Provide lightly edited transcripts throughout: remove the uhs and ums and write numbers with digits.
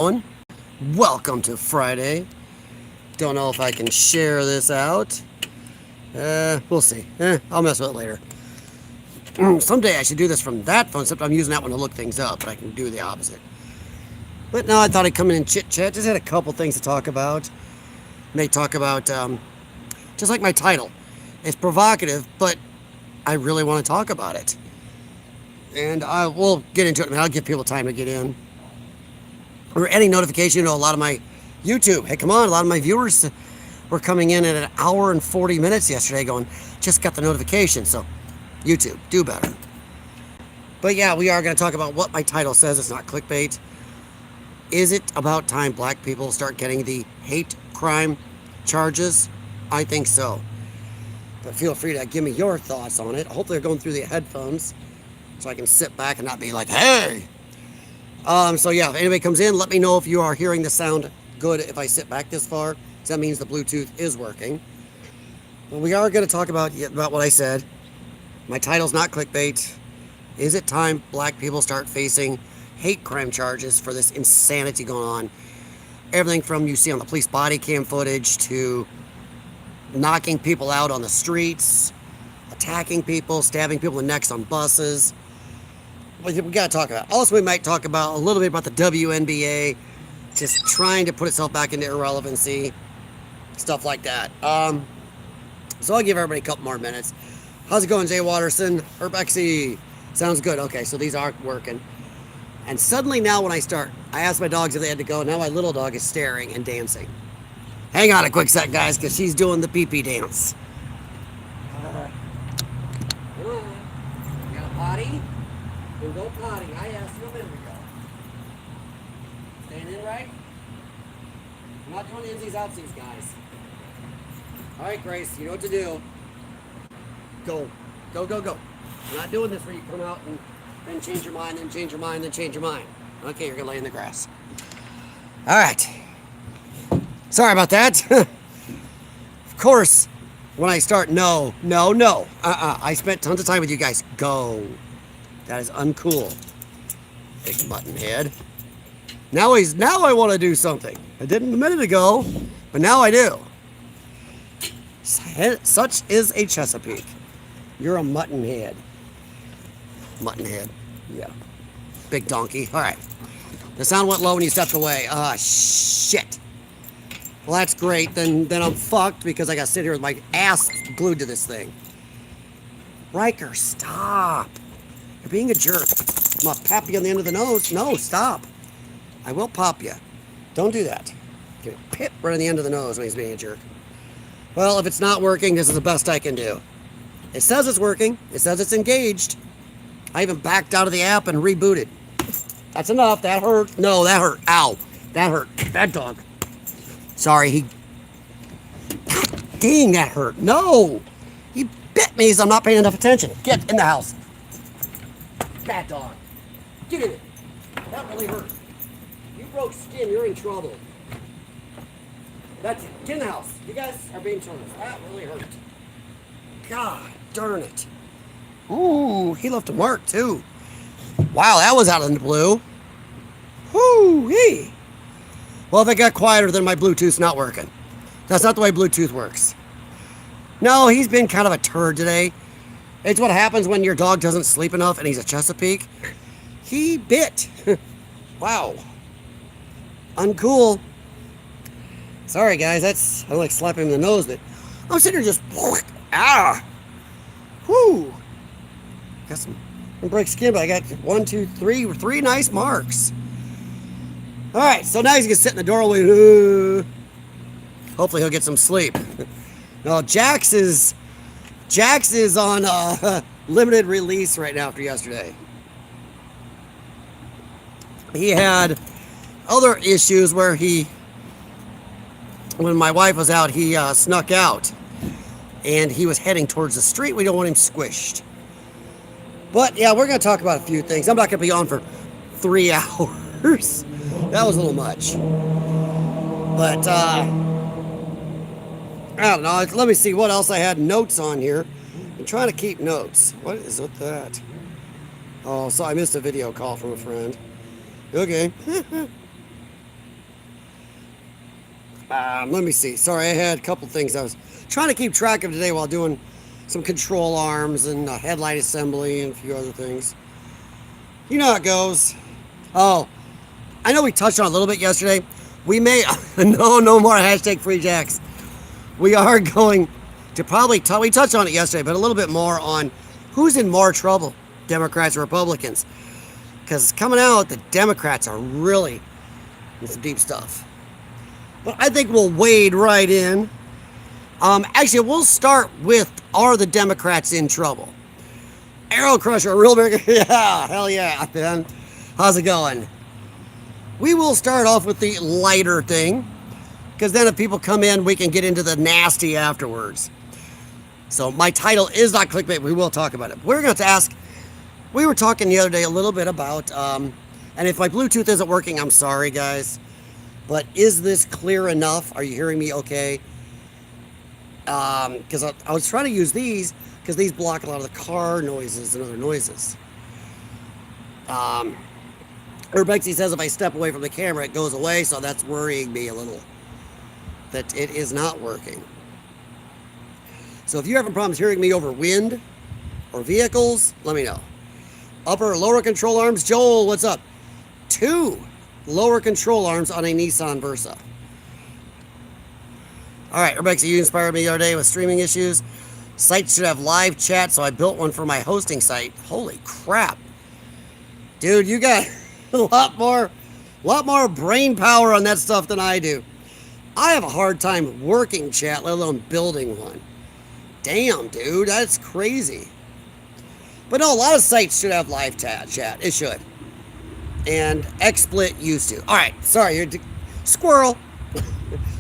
going? Welcome to Friday. Don't know if I can share this out. We'll see. I'll mess with it later. Someday I should do this from that phone, except I'm using that one to look things up, but I can do the opposite. But no, I thought I'd come in and chit-chat. Just had a couple things to talk about. May talk about, just like my title. It's provocative, but I really want to talk about it. And we'll get into it. I mean, I'll give people time to get in. Or any notification, a lot of my YouTube. Hey, come on, a lot of my viewers were coming in at an hour and 40 minutes yesterday going, just got the notification. So, YouTube, do better. But yeah, we are going to talk about what my title says. It's not clickbait. Is it about time black people start getting the hate crime charges? I think so. But feel free to give me your thoughts on it. Hopefully they're going through the headphones so I can sit back and not be like, hey! So yeah, if anybody comes in, let me know if you are hearing the sound good if I sit back this far. So that means the Bluetooth is working. But we are going to talk about what I said. My title's not clickbait. Is it time black people start facing hate crime charges for this insanity going on? Everything from you see on the police body cam footage to knocking people out on the streets, attacking people, stabbing people in the necks on buses. We got to talk about it. Also, we might talk about a little bit about the WNBA just trying to put itself back into irrelevancy, stuff like that. So I'll give everybody a couple more minutes. How's it going, Jay Watterson? Urbexy. Sounds good. Okay, so these aren't working. And suddenly now when I asked my dogs if they had to go. Now my little dog is staring and dancing. Hang on a quick sec, guys, because she's doing the pee-pee dance. You got a potty? Then go potty. I asked you a minute ago. Staying in right? I'm not doing insies outsies, guys. All right, Grace, you know what to do. Go. Go, go, go. I'm not doing this where you come out and then change your mind, then change your mind, then change your mind. Okay, you're going to lay in the grass. All right. Sorry about that. Of course, when I start, no. I spent tons of time with you guys. Go. That is uncool. Big button head. Now I want to do something. I didn't a minute ago, but now I do. Such is a Chesapeake. You're a mutton head. Mutton head. Yeah. Big donkey. All right. The sound went low when you stepped away. Shit. Well, that's great. Then I'm fucked because I got to sit here with my ass glued to this thing. Riker, stop. You're being a jerk. I'm going to pop you on the end of the nose. No, stop. I will pop you. Don't do that. Get a pip right on the end of the nose when he's being a jerk. Well, if it's not working, this is the best I can do. It says it's working. It says it's engaged. I even backed out of the app and rebooted. That's enough. That hurt. No, that hurt. Ow. That hurt. That dog. Sorry, dang, that hurt. No. He bit me, so I'm not paying enough attention. Get in the house. Bad dog. Get in it. That really hurt. You broke skin. You're in trouble. That's it. Get in the house. You guys are being turned. That really hurt. God darn it. Ooh, he left a mark, too. Wow, that was out of the blue. Whoo-wee. Well, if it got quieter, then my Bluetooth's not working. That's not the way Bluetooth works. No, he's been kind of a turd today. It's what happens when your dog doesn't sleep enough and he's a Chesapeake. He bit. Wow. Uncool. Sorry, guys. I like slapping him in the nose, but I'm sitting here just... Ah! Whoo! Got some break skin, but I got 1, 2, 3, 3 nice marks. All right, so now he's gonna sit in the doorway. Hopefully he'll get some sleep. No, Jax is on limited release right now after yesterday. He had other issues where when my wife was out, he snuck out, and he was heading towards the street. We don't want him squished. But yeah, we're gonna talk about a few things. I'm not gonna be on for 3 hours. That was a little much. But, I don't know. Let me see what else I had notes on here. I'm trying to keep notes. What is with that? Oh, so I missed a video call from a friend. Okay. Let me see. Sorry, I had a couple things I was trying to keep track of today while doing some control arms and headlight assembly and a few other things. You know how it goes. Oh, I know we touched on it a little bit yesterday. We may, no more hashtag free jacks. We are going to probably, we touched on it yesterday, but a little bit more on who's in more trouble, Democrats or Republicans. Because coming out, the Democrats are really in some deep stuff. But I think we'll wade right in. Actually, we'll start with, are the Democrats in trouble? Arrow Crusher, real big, yeah, hell yeah, man. How's it going? We will start off with the lighter thing, because then if people come in, we can get into the nasty afterwards. So my title is not clickbait. We will talk about it. We're going to ask, we were talking the other day a little bit about, and if my Bluetooth isn't working, I'm sorry, guys. But is this clear enough? Are you hearing me okay? Because I was trying to use these, because these block a lot of the car noises and other noises. Urbexy says if I step away from the camera, it goes away, so that's worrying me a little, that it is not working. So if you're having problems hearing me over wind or vehicles, let me know. Upper or lower control arms, Joel, what's up? 2 lower control arms on a Nissan Versa. All right, Rebecca, you inspired me the other day with streaming issues. Sites should have live chat, so I built one for my hosting site. Holy crap. Dude, you got a lot more brain power on that stuff than I do. I have a hard time working chat, let alone building one. Damn, dude, that's crazy. But no, a lot of sites should have live chat. It should. And XSplit used to. All right, sorry, you're squirrel.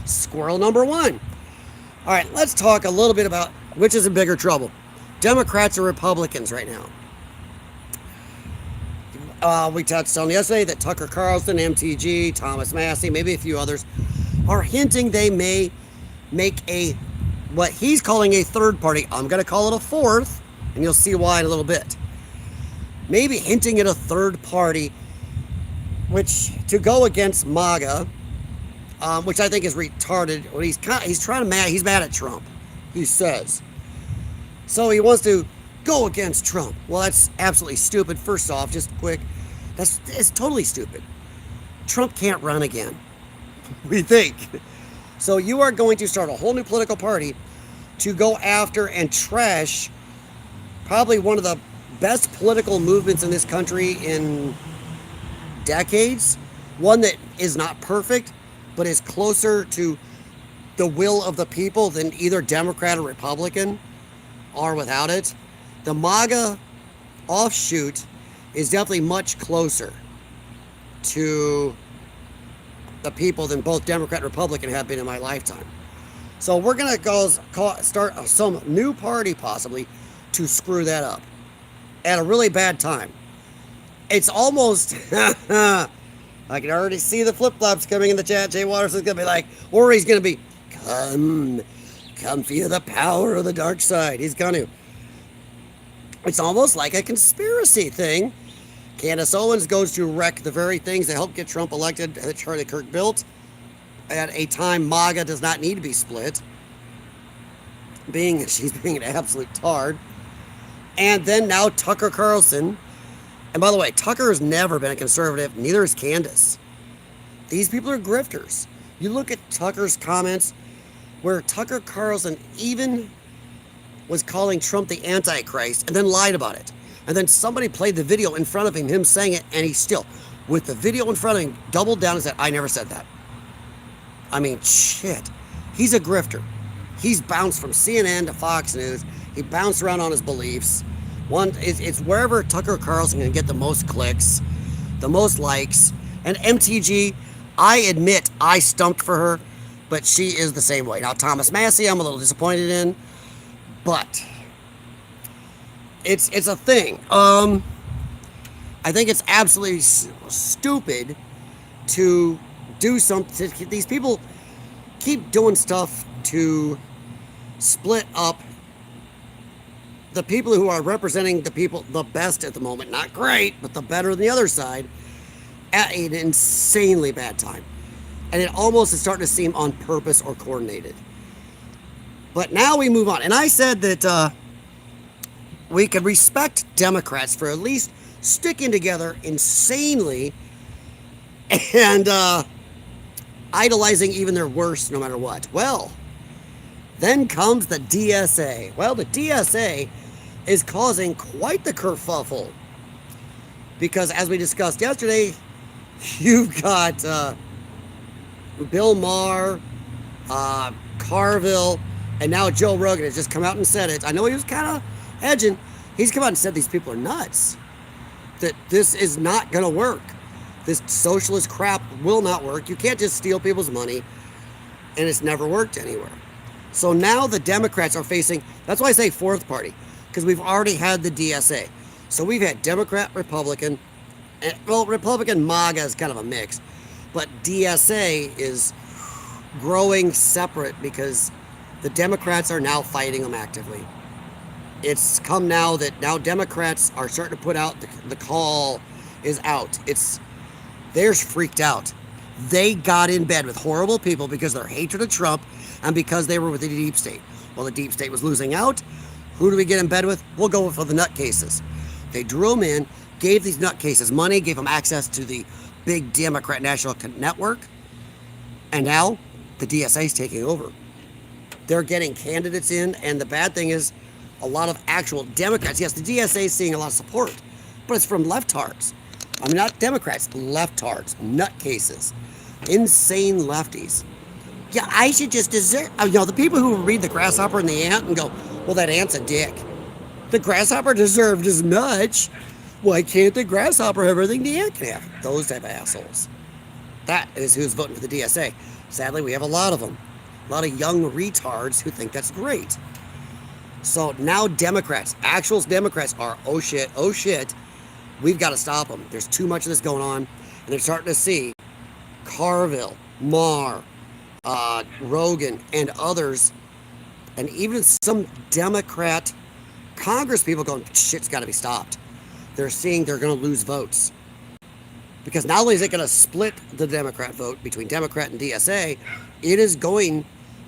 Squirrel number 1. All right, let's talk a little bit about which is in bigger trouble, Democrats or Republicans right now. We touched on yesterday that Tucker Carlson, MTG, Thomas Massey, maybe a few others, are hinting they may make what he's calling a third party. I'm going to call it a fourth, and you'll see why in a little bit. Maybe hinting at a third party, which to go against MAGA, which I think is retarded. Well, he's mad at Trump, he says. So he wants to go against Trump. Well, that's absolutely stupid. First off, just quick, it's totally stupid. Trump can't run again, we think. So you are going to start a whole new political party to go after and trash probably one of the best political movements in this country in decades. One that is not perfect, but is closer to the will of the people than either Democrat or Republican are without it. The MAGA offshoot is definitely much closer to the people than both Democrat and Republican have been in my lifetime. So we're going to start some new party possibly to screw that up at a really bad time. It's almost, I can already see the flip-flops coming in the chat. Jay Waters is going to be like, or he's going to be, come feel the power of the dark side. He's going to. It's almost like a conspiracy thing. Candace Owens goes to wreck the very things that helped get Trump elected that Charlie Kirk built at a time MAGA does not need to be split. She's being an absolute tard. And then now Tucker Carlson. And by the way, Tucker has never been a conservative, neither is Candace. These people are grifters. You look at Tucker's comments where Tucker Carlson even was calling Trump the Antichrist and then lied about it. And then somebody played the video in front of him saying it, and he still, with the video in front of him, doubled down and said, I never said that. I mean, shit. He's a grifter. He's bounced from CNN to Fox News. He bounced around on his beliefs. It's wherever Tucker Carlson can get the most clicks, the most likes. And MTG, I admit I stumped for her, but she is the same way. Now, Thomas Massey, I'm a little disappointed in, but it's a thing. I think it's absolutely stupid to do something. These people keep doing stuff to split up the people who are representing the people the best at the moment, not great, but the better than the other side, at an insanely bad time. And it almost is starting to seem on purpose or coordinated. But now we move on. And I said that we could respect Democrats for at least sticking together insanely and idolizing even their worst no matter what. Well, then comes the DSA. Well, the DSA is causing quite the kerfuffle because, as we discussed yesterday, you've got Bill Maher, Carville, and now Joe Rogan has just come out and said it. I know he was kind of edging. He's come out and said these people are nuts. That this is not going to work. This socialist crap will not work. You can't just steal people's money, and it's never worked anywhere. So now the Democrats are facing, that's why I say fourth party, because we've already had the DSA. So we've had Democrat, Republican, and, well, Republican MAGA is kind of a mix, but DSA is growing separate because the Democrats are now fighting them actively. It's come now that now Democrats are starting to put out the call is out. They're freaked out. They got in bed with horrible people because of their hatred of Trump and because they were with the deep state. Well, the deep state was losing out. Who do we get in bed with? We'll go for the nutcases. They drew them in, gave these nutcases money, gave them access to the big Democrat national network, and now the DSA is taking over. They're getting candidates in, and the bad thing is a lot of actual Democrats. Yes, the DSA is seeing a lot of support, but it's from leftards. I mean, not Democrats, leftards, nutcases, insane lefties. Yeah, I should just desert. You know, the people who read The Grasshopper and the Ant and go, well, that ant's a dick. The grasshopper deserved as much. Why can't the grasshopper have everything the ant can have? Those type of assholes. That is who's voting for the DSA. Sadly, we have a lot of them. A lot of young retards who think that's great. So now Democrats, actual Democrats are, oh shit, we've got to stop them. There's too much of this going on. And they're starting to see Carville, Maher, Rogan, and others, and even some Democrat Congress people going, shit's got to be stopped. They're seeing they're going to lose votes. Because not only is it going to split the Democrat vote between Democrat and DSA, it is going,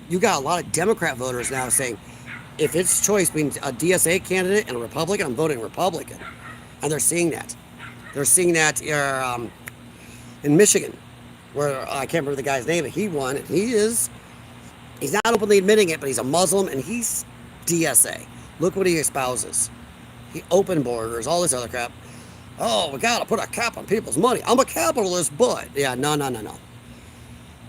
you got a lot of Democrat voters now saying, if it's choice between a DSA candidate and a Republican, I'm voting Republican. And they're seeing that. They're seeing that in Michigan, where I can't remember the guy's name, but he won. And he's not openly admitting it, but he's a Muslim and he's DSA. Look what he espouses. He open borders, all this other crap. Oh, we got to put a cap on people's money. I'm a capitalist, but yeah, no.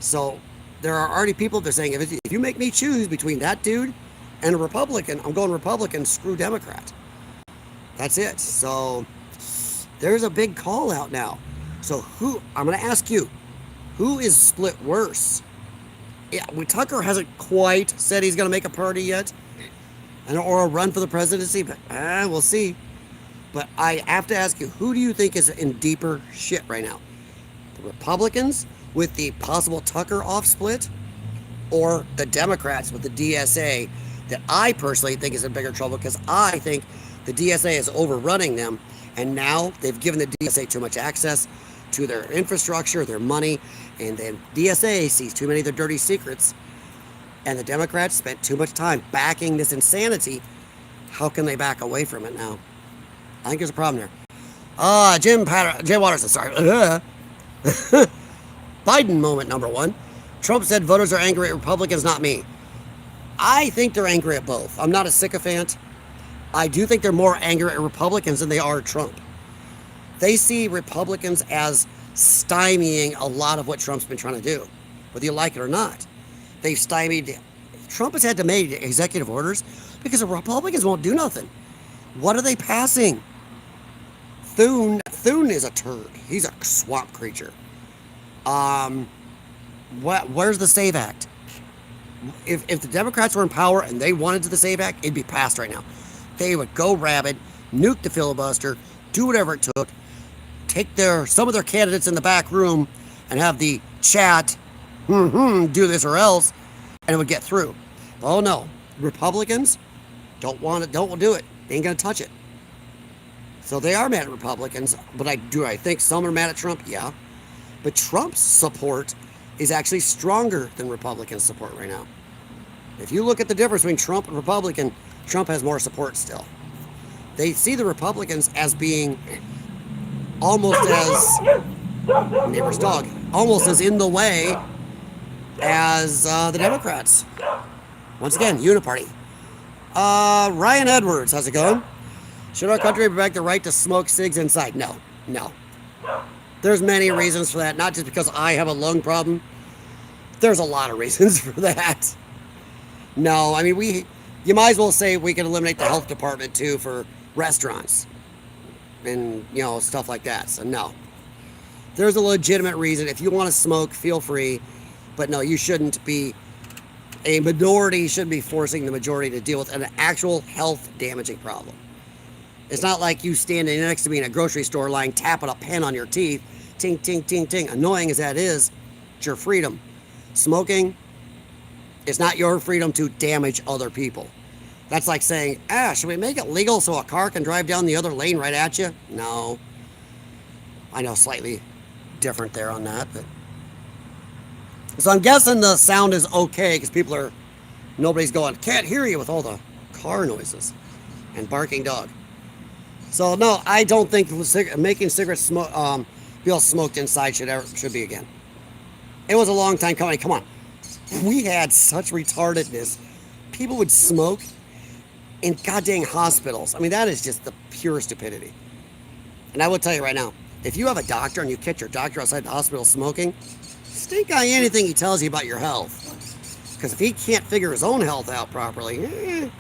So there are already people that are saying, if you make me choose between that dude and a Republican, I'm going Republican, screw Democrat. That's it. So there's a big call out now. So I'm going to ask you, who is split worse? Yeah, Tucker hasn't quite said he's going to make a party yet, or a run for the presidency, but we'll see. But I have to ask you, who do you think is in deeper shit right now? The Republicans with the possible Tucker off split, or the Democrats with the DSA that I personally think is in bigger trouble because I think the DSA is overrunning them, and now they've given the DSA too much access to their infrastructure, their money, and then DSA sees too many of their dirty secrets, and the Democrats spent too much time backing this insanity. How can they back away from it now? I think there's a problem there. Jim Watterson, sorry. Biden moment number one. Trump said voters are angry at Republicans, not me. I think they're angry at both. I'm not a sycophant. I do think they're more angry at Republicans than they are at Trump. They see Republicans as stymieing a lot of what Trump's been trying to do, whether you like it or not. They've stymied. Trump has had to make executive orders because the Republicans won't do nothing. What are they passing? Thune is a turd. He's a swamp creature. Where's the SAVE Act? If the Democrats were in power and they wanted to the SAVE Act, it'd be passed right now. They would go rabid, nuke the filibuster, do whatever it took, take some of their candidates in the back room and have the chat, do this or else, and it would get through. Oh no, Republicans don't want it, don't do it. They ain't gonna touch it. So they are mad at Republicans, but I think some are mad at Trump? Yeah. But Trump's support is actually stronger than Republican support right now. If you look at the difference between Trump and Republican, Trump has more support still. They see the Republicans as being almost as neighbor's dog, almost as in the way as the Democrats. Once again, uniparty. Ryan Edwards, how's it going? Should our country bring back the right to smoke cigs inside? No, no. There's many reasons for that, not just because I have a lung problem. There's a lot of reasons for that. No, I mean, you might as well say we can eliminate the health department too for restaurants and, stuff like that. So no. There's a legitimate reason. If you want to smoke, feel free. But no, you shouldn't be, a minority shouldn't be forcing the majority to deal with an actual health damaging problem. It's not like you standing next to me in a grocery store line tapping a pen on your teeth. Ting, ting, ting, ting. Annoying as that is, it's your freedom. Smoking is not your freedom to damage other people. That's like saying, should we make it legal so a car can drive down the other lane right at you? No. I know, slightly different there on that. But so I'm guessing the sound is okay because nobody's going, can't hear you with all the car noises and barking dog. So no, I don't think making cigarettes be all smoked inside should be again. It was a long time coming. Come on. We had such retardedness. People would smoke in goddamn hospitals. I mean, that is just the pure stupidity. And I will tell you right now, if you have a doctor and you catch your doctor outside the hospital smoking, stink eye anything he tells you about your health. Because if he can't figure his own health out properly,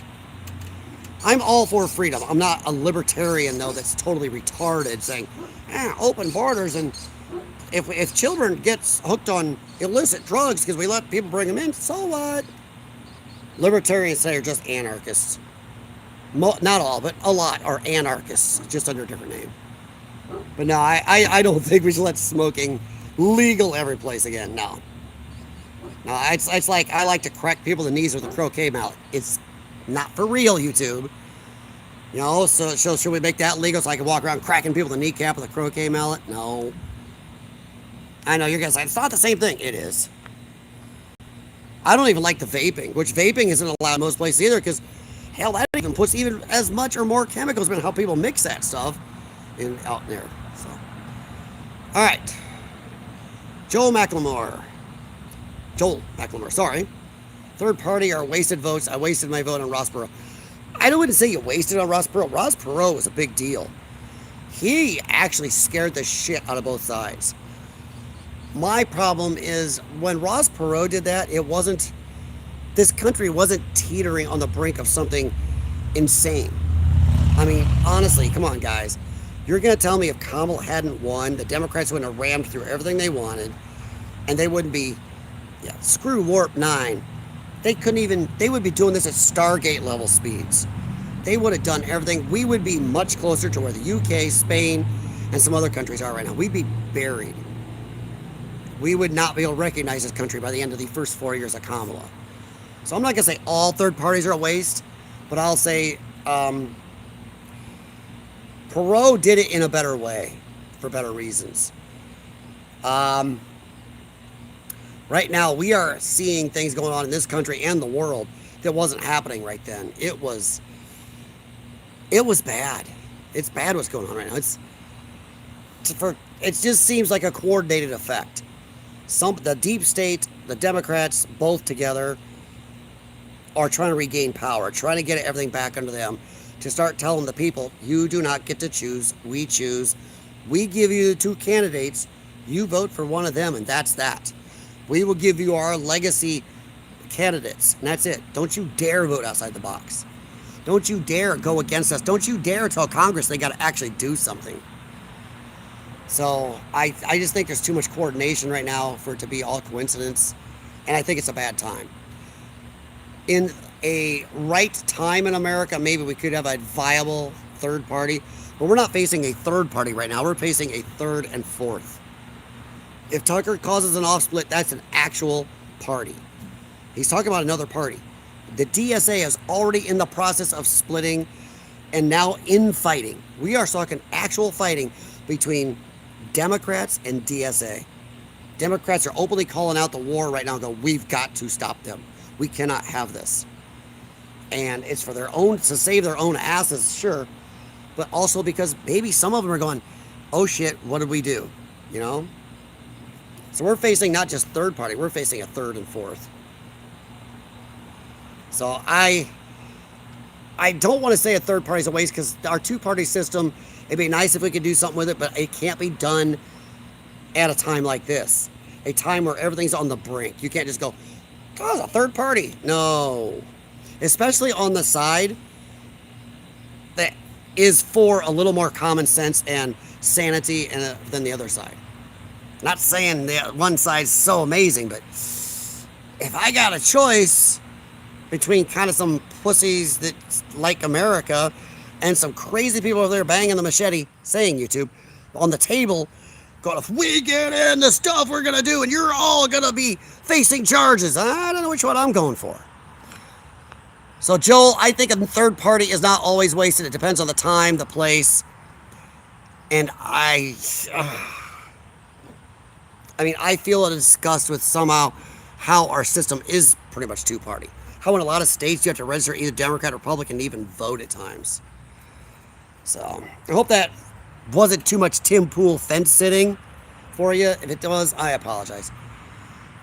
I'm all for freedom. I'm not a libertarian, though, that's totally retarded, saying, open borders, and if children get hooked on illicit drugs because we let people bring them in, so what? Libertarians say are just anarchists. Not all, but a lot are anarchists, just under a different name. But no, I don't think we should let smoking legal every place again. No. No, it's like I like to crack people in the knees with a croquet mallet. It's not for real, YouTube. So should we make that legal so I can walk around cracking people in the kneecap with a croquet mallet? No. I know you're going to say, it's not the same thing. It is. I don't even like the vaping, which vaping isn't allowed in most places either because, hell, that even puts even as much or more chemicals in how people mix that stuff out there. So, all right. Joel McLemore, sorry. Third party are wasted votes. I wasted my vote on Ross Perot. I wouldn't say you wasted on Ross Perot. Ross Perot was a big deal. He actually scared the shit out of both sides. My problem is when Ross Perot did that, this country wasn't teetering on the brink of something insane. I mean, honestly, come on, guys. You're going to tell me if Kamala hadn't won, the Democrats wouldn't have rammed through everything they wanted, and they wouldn't be, screw Warp 9. They would be doing this at Stargate level speeds. They would have done everything. We would be much closer to where the UK, Spain, and some other countries are right now. We'd be buried. We would not be able to recognize this country by the end of the first 4 years of Kamala. So I'm not going to say all third parties are a waste, but I'll say Perot did it in a better way, for better reasons. Right now, we are seeing things going on in this country and the world that wasn't happening right then. It was bad. It's bad what's going on right now. It just seems like a coordinated effect. The deep state, the Democrats, both together, are trying to regain power, trying to get everything back under them, to start telling the people, you do not get to choose, we choose. We give you the two candidates, you vote for one of them, and that's that. We will give you our legacy candidates, and that's it. Don't you dare vote outside the box. Don't you dare go against us. Don't you dare tell Congress they got to actually do something. So I just think there's too much coordination right now for it to be all coincidence, and I think it's a bad time. In a right time in America, maybe we could have a viable third party, but we're not facing a third party right now. We're facing a third and fourth. If Tucker causes an off split, that's an actual party. He's talking about another party. The DSA is already in the process of splitting and now infighting. We are talking actual fighting between Democrats and DSA. Democrats are openly calling out the war right now and go, we've got to stop them. We cannot have this. And it's for their own, to save their own asses, sure. But also because maybe some of them are going, oh shit, what did we do? You know? So we're facing not just third party, we're facing a third and fourth. So I don't want to say a third party's a waste because our two-party system, it'd be nice if we could do something with it, but it can't be done at a time like this. A time where everything's on the brink. You can't just go, oh, it's a third party. No. Especially on the side that is for a little more common sense and sanity than the other side. Not saying that one side's so amazing, but if I got a choice between kind of some pussies that like America and some crazy people over there banging the machete, saying YouTube, on the table, going, if we get in the stuff we're going to do and you're all going to be facing charges, I don't know which one I'm going for. So, Joel, I think a third party is not always wasted. It depends on the time, the place, and I feel a disgust with somehow how our system is pretty much two-party. How in a lot of states you have to register either Democrat or Republican to even vote at times. So, I hope that wasn't too much Tim Pool fence sitting for you. If it was, I apologize.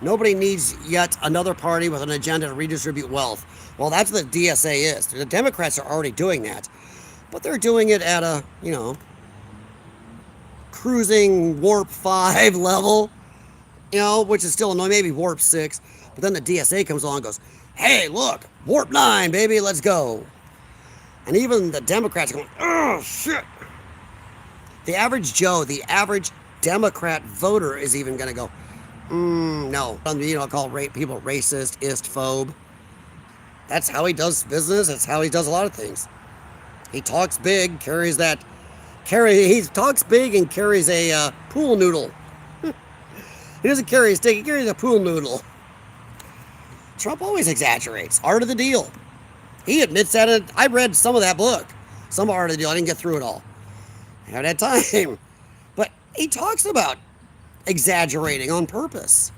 Nobody needs yet another party with an agenda to redistribute wealth. Well, that's what the DSA is. The Democrats are already doing that. But they're doing it at a, cruising warp 5 level, which is still annoying, maybe warp 6. But then the DSA comes along and goes, hey, look, warp 9, baby, let's go. And even the Democrats are going, oh, shit. The average Joe, the average Democrat voter is even going to go, no. Call people racist, phobe. That's how he does business. That's how he does a lot of things. He talks big, he talks big and carries a pool noodle. He doesn't carry a stick, he carries a pool noodle. Trump always exaggerates. Art of the Deal. He admits that. I read some of that book. Some Art of the Deal. I didn't get through it all. I haven't had time. But he talks about exaggerating on purpose.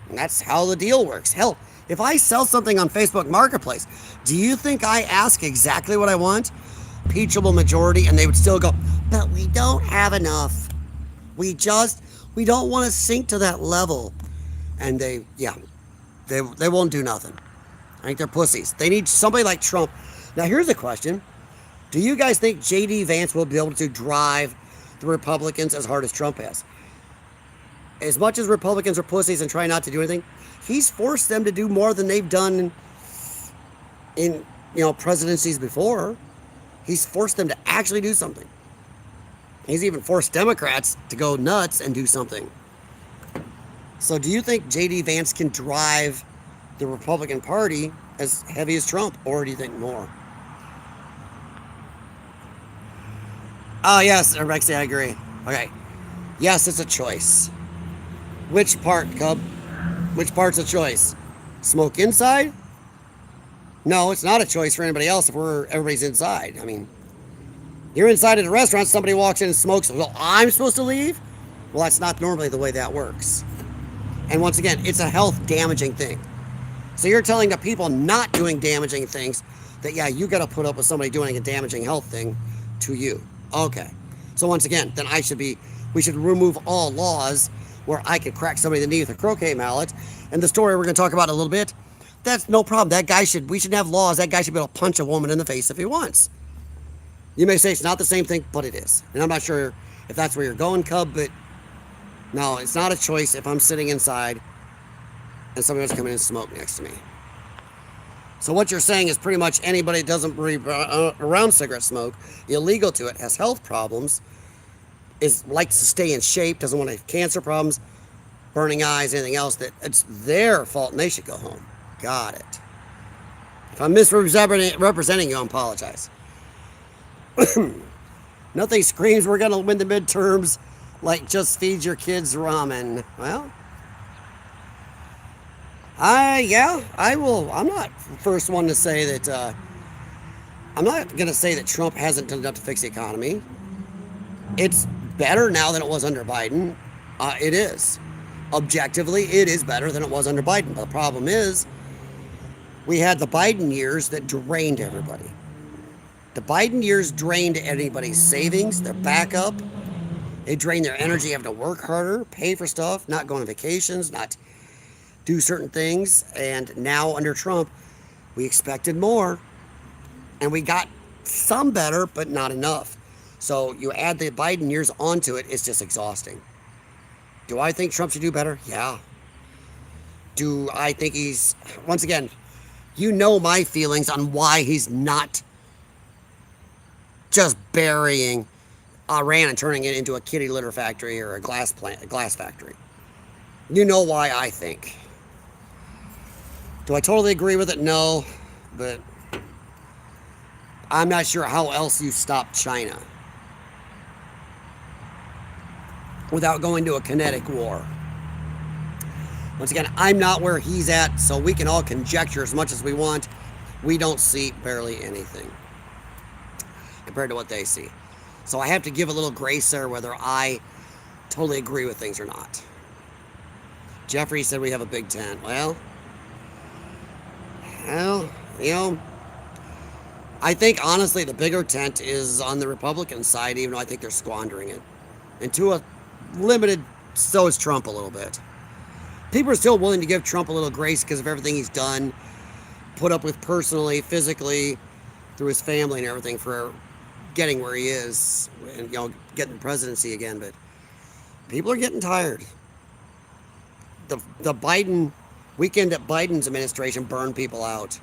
And that's how the deal works. Hell, if I sell something on Facebook Marketplace, do you think I ask exactly what I want? Peachable majority, and they would still go, but we don't have enough. We don't want to sink to that level. And they won't do nothing. I think they're pussies. They need somebody like Trump. Now, here's a question. Do you guys think J.D. Vance will be able to drive the Republicans as hard as Trump has? As much as Republicans are pussies and try not to do anything, he's forced them to do more than they've done in presidencies before. He's forced them to actually do something. He's even forced Democrats to go nuts and do something. So do you think J.D. Vance can drive the Republican Party as heavy as Trump, or do you think more? Oh, yes, Rexy, I agree. Okay. Yes, it's a choice. Which part, Cub? Which part's a choice? Smoke inside? No, it's not a choice for anybody else if everybody's inside. I mean, you're inside at a restaurant, somebody walks in and smokes. Well, I'm supposed to leave? Well, that's not normally the way that works. And once again, it's a health damaging thing. So you're telling the people not doing damaging things that, yeah, you got to put up with somebody doing a damaging health thing to you. Okay. So once again, then we should remove all laws where I could crack somebody in the knee with a croquet mallet. And the story we're going to talk about in a little bit, that's no problem. We should have laws. That guy should be able to punch a woman in the face if he wants. You may say it's not the same thing, but it is. And I'm not sure if that's where you're going, Cub, but no, it's not a choice if I'm sitting inside and somebody else come in and smoke next to me. So what you're saying is pretty much anybody that doesn't breathe around cigarette smoke, illegal to it, has health problems, likes to stay in shape, doesn't want to have cancer problems, burning eyes, anything else, that it's their fault and they should go home. Got it. If I'm misrepresenting you, I apologize. Nothing screams we're going to win the midterms like just feed your kids ramen. Well, I will. I'm not the first one to say that. I'm not going to say that Trump hasn't done enough to fix the economy. It's better now than it was under Biden. It is. Objectively, it is better than it was under Biden. But the problem is, we had the Biden years that drained everybody. The Biden years drained anybody's savings, their backup. It drained their energy having to work harder, pay for stuff, not go on vacations, not do certain things. And now under Trump, we expected more. And we got some better, but not enough. So you add the Biden years onto it, it's just exhausting. Do I think Trump should do better? Yeah. Do I think he's, once again, you know my feelings on why he's not just burying Iran and turning it into a kitty litter factory or a glass factory. You know why I think. Do I totally agree with it? No, but I'm not sure how else you stop China without going to a kinetic war. Once again, I'm not where he's at, so we can all conjecture as much as we want. We don't see barely anything compared to what they see. So I have to give a little grace there whether I totally agree with things or not. Jeffrey said we have a big tent. Well, you know, I think honestly the bigger tent is on the Republican side, even though I think they're squandering it. And to a limited, so is Trump a little bit. People are still willing to give Trump a little grace because of everything he's done, put up with personally, physically, through his family and everything for getting where he is and, getting the presidency again. But people are getting tired. The Biden weekend at Biden's administration burned people out.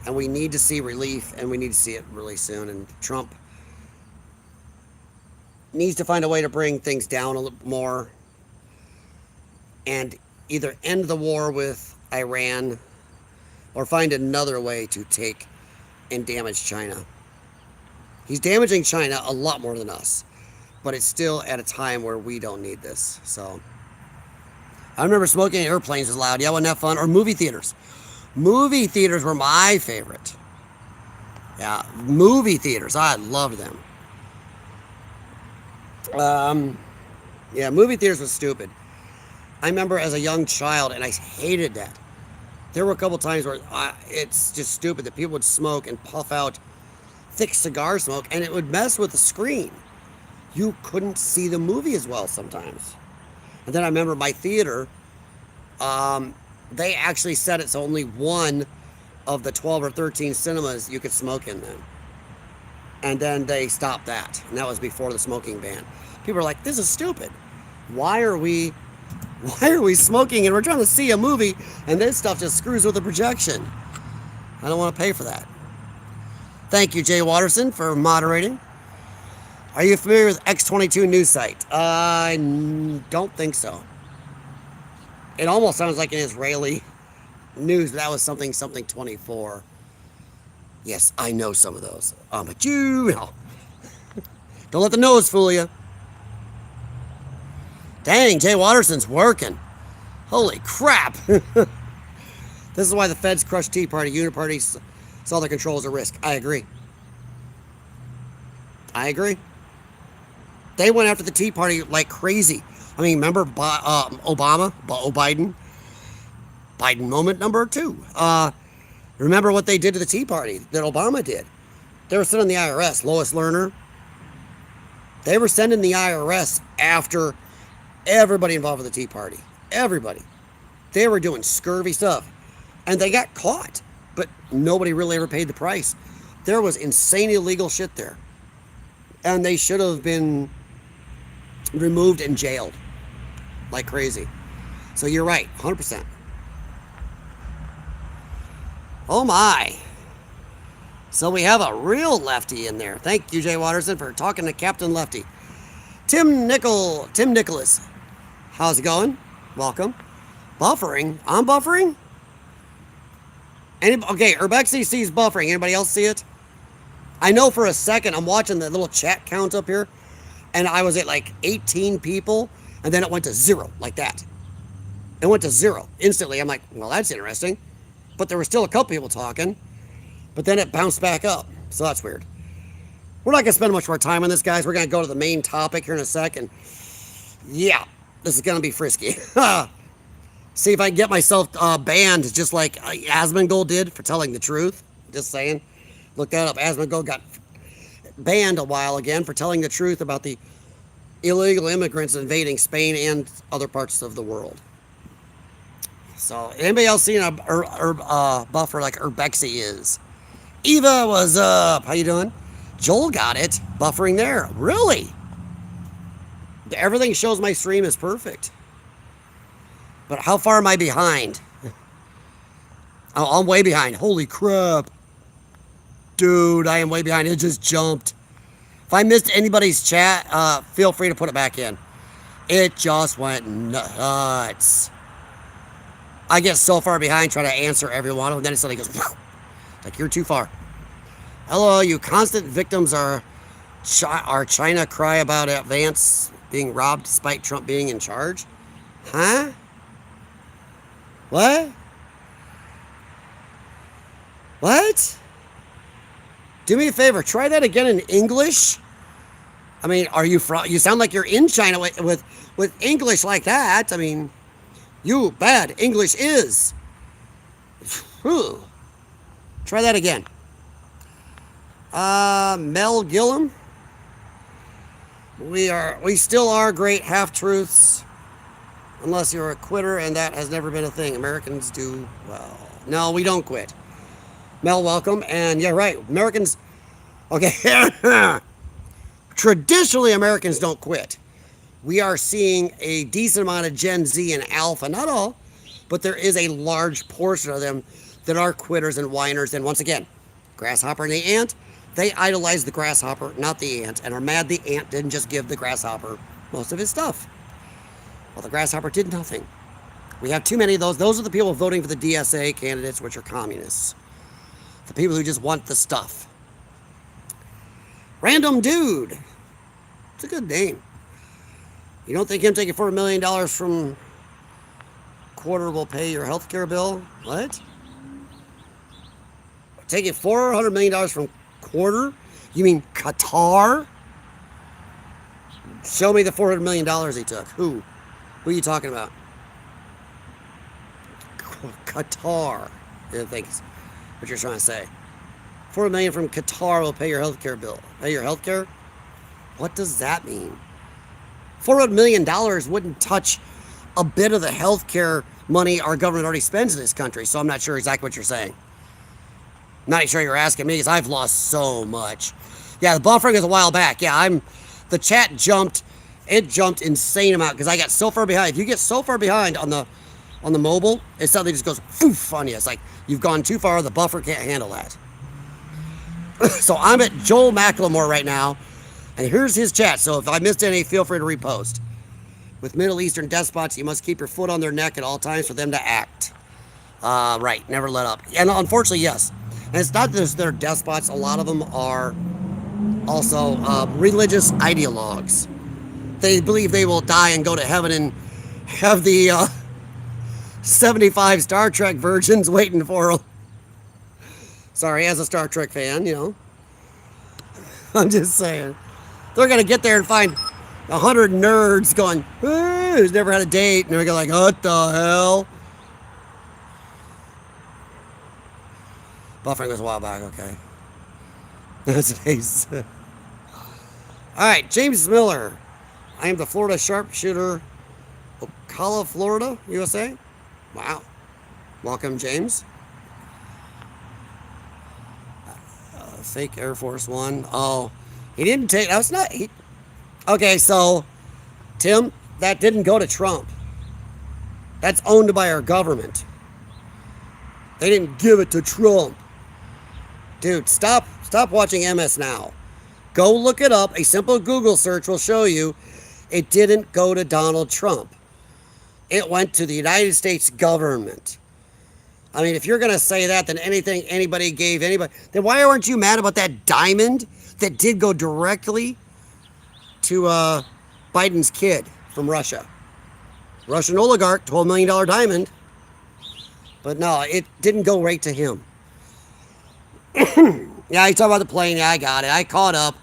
And we need to see relief, and we need to see it really soon. And Trump needs to find a way to bring things down a little more and either end the war with Iran or find another way to take and damage China. He's damaging China a lot more than us, but it's still at a time where we don't need this. So I remember smoking in airplanes was loud. Yeah, wasn't that fun? Or movie theaters. Movie theaters were my favorite. Yeah, movie theaters. I loved them. Yeah, movie theaters was stupid. I remember as a young child, and I hated that. There were a couple times where it's just stupid that people would smoke and puff out thick cigar smoke, and it would mess with the screen. You couldn't see the movie as well sometimes. And then I remember my theater, they actually said it's only one of the 12 or 13 cinemas you could smoke in them. And then they stopped that. And that was before the smoking ban. People are like, this is stupid. Why are we smoking and we're trying to see a movie and this stuff just screws with the projection? I don't want to pay for that. Thank you, Jay Watterson, for moderating. Are you familiar with X22 news site? I don't think so. It almost sounds like an Israeli news, but that was something 24. Yes, I know some of those. But you know. Don't let the nose fool you. Dang, Jay Watterson's working. Holy crap. This is why the feds crushed Tea Party. Uniparty saw their control as a risk. I agree. They went after the Tea Party like crazy. I mean, remember Biden moment number 2. Remember what they did to the Tea Party that Obama did. They were sending the IRS, Lois Lerner. They were sending the IRS after everybody involved with the Tea Party. Everybody. They were doing scurvy stuff. And they got caught. But nobody really ever paid the price. There was insane illegal shit there. And they should have been removed and jailed. Like crazy. So you're right. 100%. Oh my. So we have a real lefty in there. Thank you, Jay Watterson, for talking to Captain Lefty. Tim Nicholas. How's it going? Welcome. Buffering? I'm buffering? Okay, Urbexy sees buffering. Anybody else see it? I know for a second I'm watching the little chat count up here, and I was at like 18 people, and then it went to 0, like that. It went to 0 instantly. I'm like, well, that's interesting. But there were still a couple people talking, but then it bounced back up. So that's weird. We're not going to spend much more time on this, guys. We're going to go to the main topic here in a second. Yeah, this is going to be frisky. See if I can get myself banned just like Asmongold did for telling the truth. Just saying. Look that up. Asmongold got banned a while again for telling the truth about the illegal immigrants invading Spain and other parts of the world. So, anybody else seen a buffer like Urbexy is? Eva, what's up? How you doing? Joel got it. Buffering there. Really? Everything shows my stream is perfect. But how far am I behind? Oh, I'm way behind. Holy crap. Dude, I am way behind. It just jumped. If I missed anybody's chat, feel free to put it back in. It just went nuts. I get so far behind trying to answer every one of them, then it suddenly goes, whew, like you're too far. Hello, you constant victims are China cry about Vance being robbed despite Trump being in charge? Huh? What? What? Do me a favor, try that again in English. I mean, are you from? You sound like you're in China with English like that. I mean, you bad English is. Whew. Try that again. Mel Gillum. We still are great half-truths, unless you're a quitter, and that has never been a thing. Americans do well. No, we don't quit. Mel, welcome. And yeah, right. Americans, okay. Traditionally, Americans don't quit. We are seeing a decent amount of Gen Z and Alpha, not all, but there is a large portion of them that are quitters and whiners. And once again, grasshopper and the ant, they idolize the grasshopper, not the ant, and are mad the ant didn't just give the grasshopper most of his stuff. Well, the grasshopper did nothing. We have too many of those. Those are the people voting for the DSA candidates, which are communists. The people who just want the stuff. Random Dude. It's a good name. You don't think him taking $4 million from quarter will pay your health care bill? What? Taking $400 million from quarter? You mean Qatar? Show me the $400 million he took. Who? Who are you talking about? Qatar. I think is what you're trying to say. $400 million from Qatar will pay your health care bill. Pay your health care? What does that mean? $400 million wouldn't touch a bit of the health care money our government already spends in this country, so I'm not sure exactly what you're saying. I'm not sure you're asking me because I've lost so much. Yeah, the buffering is a while back. Yeah, the chat jumped. It jumped insane amount because I got so far behind. If you get so far behind on the mobile, it suddenly just goes poof on you. It's like you've gone too far. The buffer can't handle that. So I'm at Joel McLemore right now, and here's his chat. So if I missed any, feel free to repost. With Middle Eastern despots, you must keep your foot on their neck at all times for them to act. Right, never let up. And unfortunately, yes. And it's not just they're despots. A lot of them are also religious ideologues. They believe they will die and go to heaven and have the 75 Star Trek virgins waiting for them. Sorry, as a Star Trek fan, you know. I'm just saying. They're going to get there and find 100 nerds going, who's never had a date. And they're going to go like, what the hell? Buffering was a while back, okay. That's nice. All right, James Miller. I am the Florida sharpshooter, Ocala, Florida, USA. Wow. Welcome, James. Fake Air Force One. Oh, he didn't take, that was not, okay, so, Tim, that didn't go to Trump. That's owned by our government. They didn't give it to Trump. Dude, stop watching MS Now. Go look it up. A simple Google search will show you it didn't go to Donald Trump. It went to the United States government. I mean, if you're going to say that, then anything anybody gave anybody, then why aren't you mad about that diamond that did go directly to Biden's kid from Russia? Russian oligarch, $12 million diamond. But no, it didn't go right to him. Yeah, you talk about the plane. Yeah, I got it. I caught up.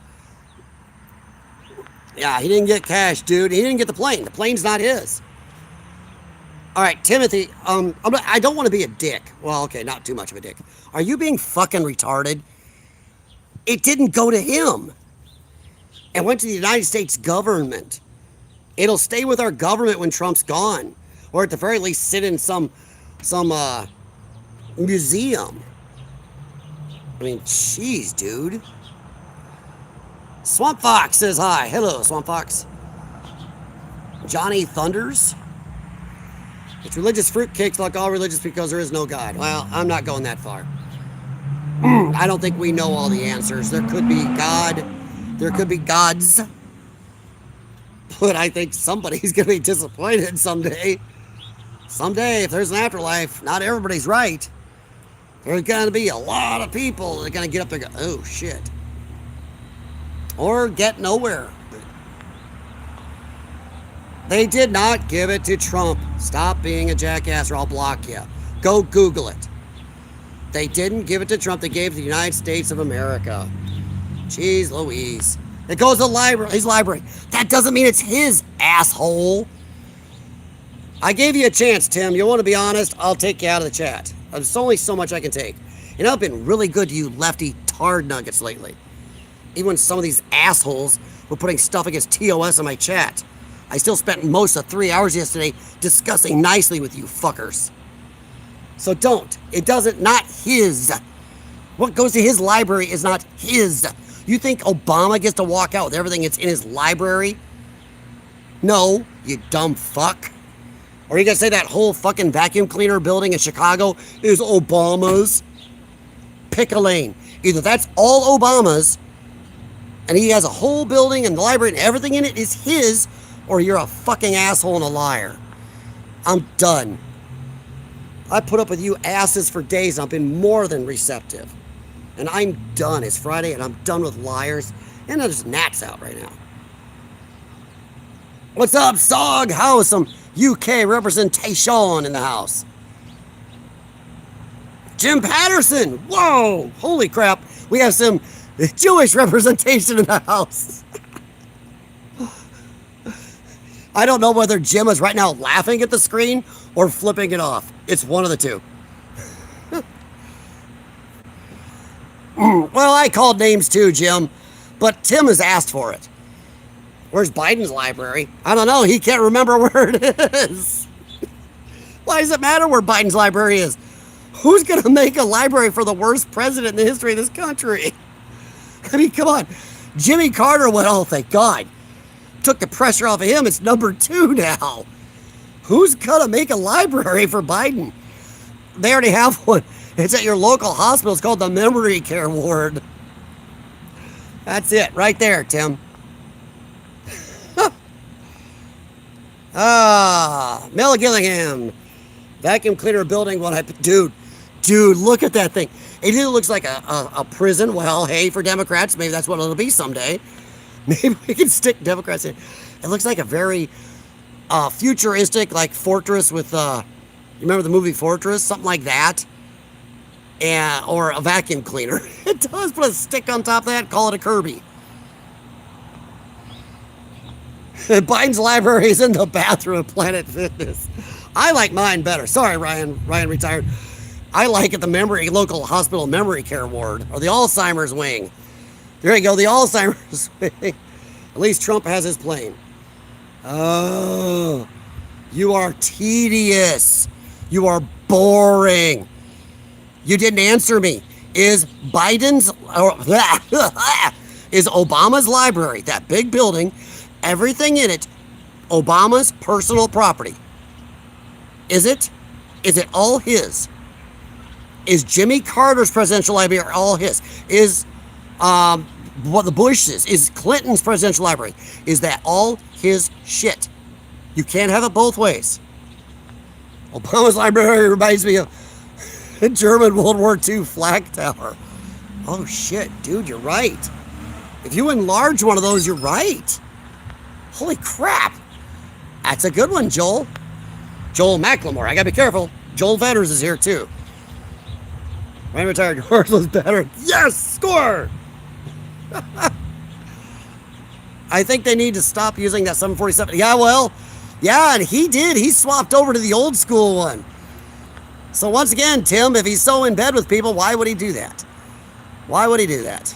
Yeah, he didn't get cash, dude. He didn't get the plane. The plane's not his. All right, Timothy. I don't want to be a dick. Well, okay, not too much of a dick. Are you being fucking retarded? It didn't go to him. It went to the United States government. It'll stay with our government when Trump's gone, or at the very least, sit in some museum. I mean, jeez, dude. Swamp Fox says hi. Hello, Swamp Fox. Johnny Thunders. It's religious fruitcakes like all religious because there is no God. Well, I'm not going that far. I don't think we know all the answers. There could be God. There could be gods. But I think somebody's going to be disappointed someday. Someday, if there's an afterlife, not everybody's right. There's going to be a lot of people that are going to get up there and go, oh, shit. Or get nowhere. They did not give it to Trump. Stop being a jackass or I'll block you. Go Google it. They didn't give it to Trump. They gave it to the United States of America. Jeez Louise. It goes to his library. That doesn't mean it's his, asshole. I gave you a chance, Tim. You want to be honest? I'll take you out of the chat. There's only so much I can take. You know, I've been really good to you lefty tard nuggets lately. Even when some of these assholes were putting stuff against TOS in my chat. I still spent most of 3 hours yesterday discussing nicely with you fuckers. So don't. It doesn't, not his. What goes to his library is not his. You think Obama gets to walk out with everything that's in his library? No, you dumb fuck. Or are you gonna say that whole fucking vacuum cleaner building in Chicago is Obama's? Pick a lane. Either that's all Obama's, and he has a whole building and the library and everything in it is his, or you're a fucking asshole and a liar. I'm done. I put up with you asses for days and I've been more than receptive. And I'm done. It's Friday and I'm done with liars. And there's gnats out right now. What's up, Sog? How is some UK representation in the house? Jim Patterson. Whoa. Holy crap. We have some Jewish representation in the house. I don't know whether Jim is right now laughing at the screen or flipping it off. It's one of the two. Well, I called names too, Jim, but Tim has asked for it. Where's Biden's library? I don't know. He can't remember where it is. Why does it matter where Biden's library is? Who's going to make a library for the worst president in the history of this country? I mean, come on. Jimmy Carter went, oh, thank God. Took the pressure off of him. It's number 2 now. Who's going to make a library for Biden? They already have one. It's at your local hospital. It's called the Memory Care Ward. That's it, right there, Tim. Mel Gillingham. Vacuum cleaner building. Dude, look at that thing. It either looks like a prison. Well, hey, for Democrats, maybe that's what it'll be someday. Maybe we can stick Democrats in. It looks like a very futuristic, like fortress with, you remember the movie Fortress? Something like that. Or a vacuum cleaner. It does put a stick on top of that, call it a Kirby. Biden's library is in the bathroom at Planet Fitness. I like mine better. Sorry, Ryan. Ryan retired. I like it the local hospital memory care ward, or the Alzheimer's wing. There you go, the Alzheimer's wing. At least Trump has his plane. Oh, you are tedious. You are boring. You didn't answer me. Is Obama's library, that big building, everything in it, Obama's personal property? Is it? Is it all his? Is Jimmy Carter's presidential library all his? Is what the Bush's, is Clinton's presidential library, is that all his shit? You can't have it both ways. Obama's library reminds me of a German World War II flag tower. Oh shit, dude, you're right. If you enlarge one of those, you're right. Holy crap. That's a good one, Joel. Joel McLemore. I gotta be careful. Joel Vetters is here too. Ryan retired. Yours was better. Yes, score. I think they need to stop using that 747. Yeah, well, Yeah, and he did. He swapped over to the old school one. So once again, Tim, if he's so in bed with people, why would he do that? Why would he do that?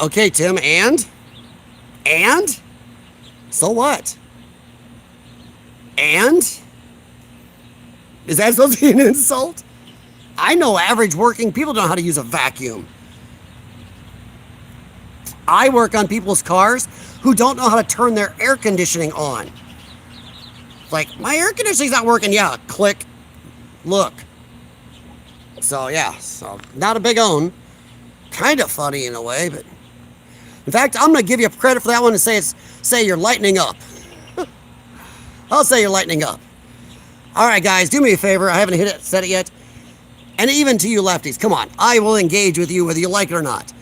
Okay, Tim, and? And? So what? And? Is that supposed to be an insult? I know average working people don't know how to use a vacuum. I work on people's cars who don't know how to turn their air conditioning on. Like, my air conditioning's not working. Yeah, click, look. So, yeah, so not a big own. Kind of funny in a way, but... In fact, I'm going to give you credit for that one and say you're lightening up. I'll say you're lightening up. All right, guys, do me a favor. I haven't said it yet. And even to you lefties, come on. I will engage with you whether you like it or not.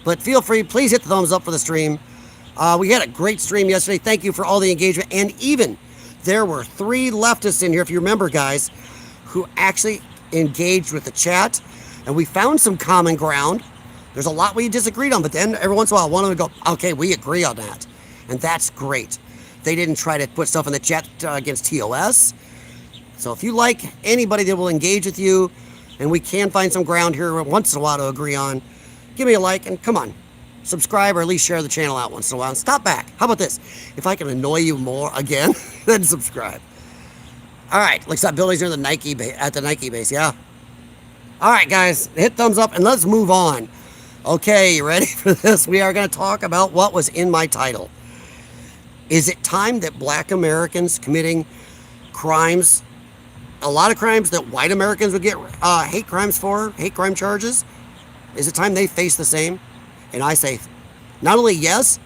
But feel free, please hit the thumbs up for the stream. We had a great stream yesterday. Thank you for all the engagement. And even there were 3 leftists in here, if you remember, guys, who actually engaged with the chat. And we found some common ground. There's a lot we disagreed on, but then every once in a while, one of them would go, okay, we agree on that. And that's great. They didn't try to put stuff in the chat against TOS. So if you like anybody that will engage with you, and we can find some ground here once in a while to agree on, give me a like, and come on, subscribe or at least share the channel out once in a while. And stop back. How about this? If I can annoy you more again, then subscribe. All right, looks like Billy's near the Nike at the Nike base, yeah? All right, guys, hit thumbs up and let's move on. Okay, you ready for this? We are going to talk about what was in my title. Is it time that black Americans committing crimes, a lot of crimes that white Americans would get hate crime charges? Is it time they face the same? And I say, not only yes,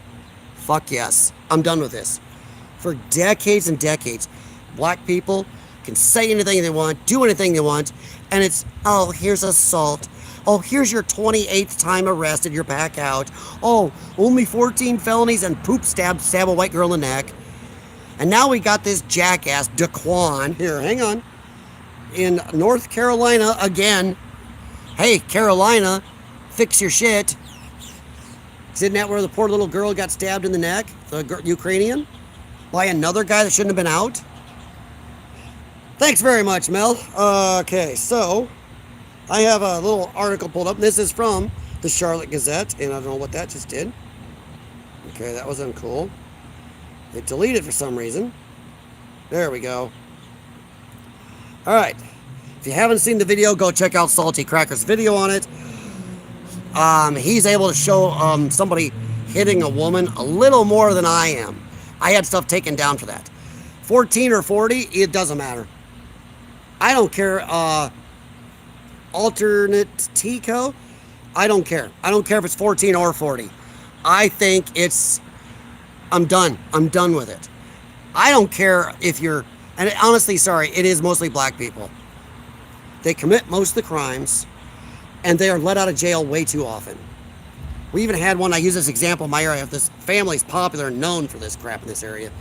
fuck yes. I'm done with this. For decades and decades, black people can say anything they want, do anything they want, and it's, oh, here's assault. Oh, here's your 28th time arrested, you're back out. Oh, only 14 felonies and poop stab a white girl in the neck. And now we got this jackass, Daquan, here, hang on, in North Carolina again. Hey, Carolina, fix your shit. Isn't that where the poor little girl got stabbed in the neck, the Ukrainian, by another guy that shouldn't have been out? Thanks very much, Mel. Okay, so I have a little article pulled up. This is from the Charlotte Gazette, and I don't know what that just did. Okay, that was uncool. It deleted for some reason. There we go. All right. If you haven't seen the video, go check out Salty Cracker's video on it. He's able to show somebody hitting a woman a little more than I am. I had stuff taken down for that. 14 or 40, it doesn't matter. I don't care. Alternate Tico, I don't care. I don't care if it's 14 or 40. I think I'm done. I'm done with it. I don't care if you're, and honestly, sorry, it is mostly black people. They commit most of the crimes, and they are let out of jail way too often. We even had one, I use this example in my area. This family's popular and known for this crap in this area.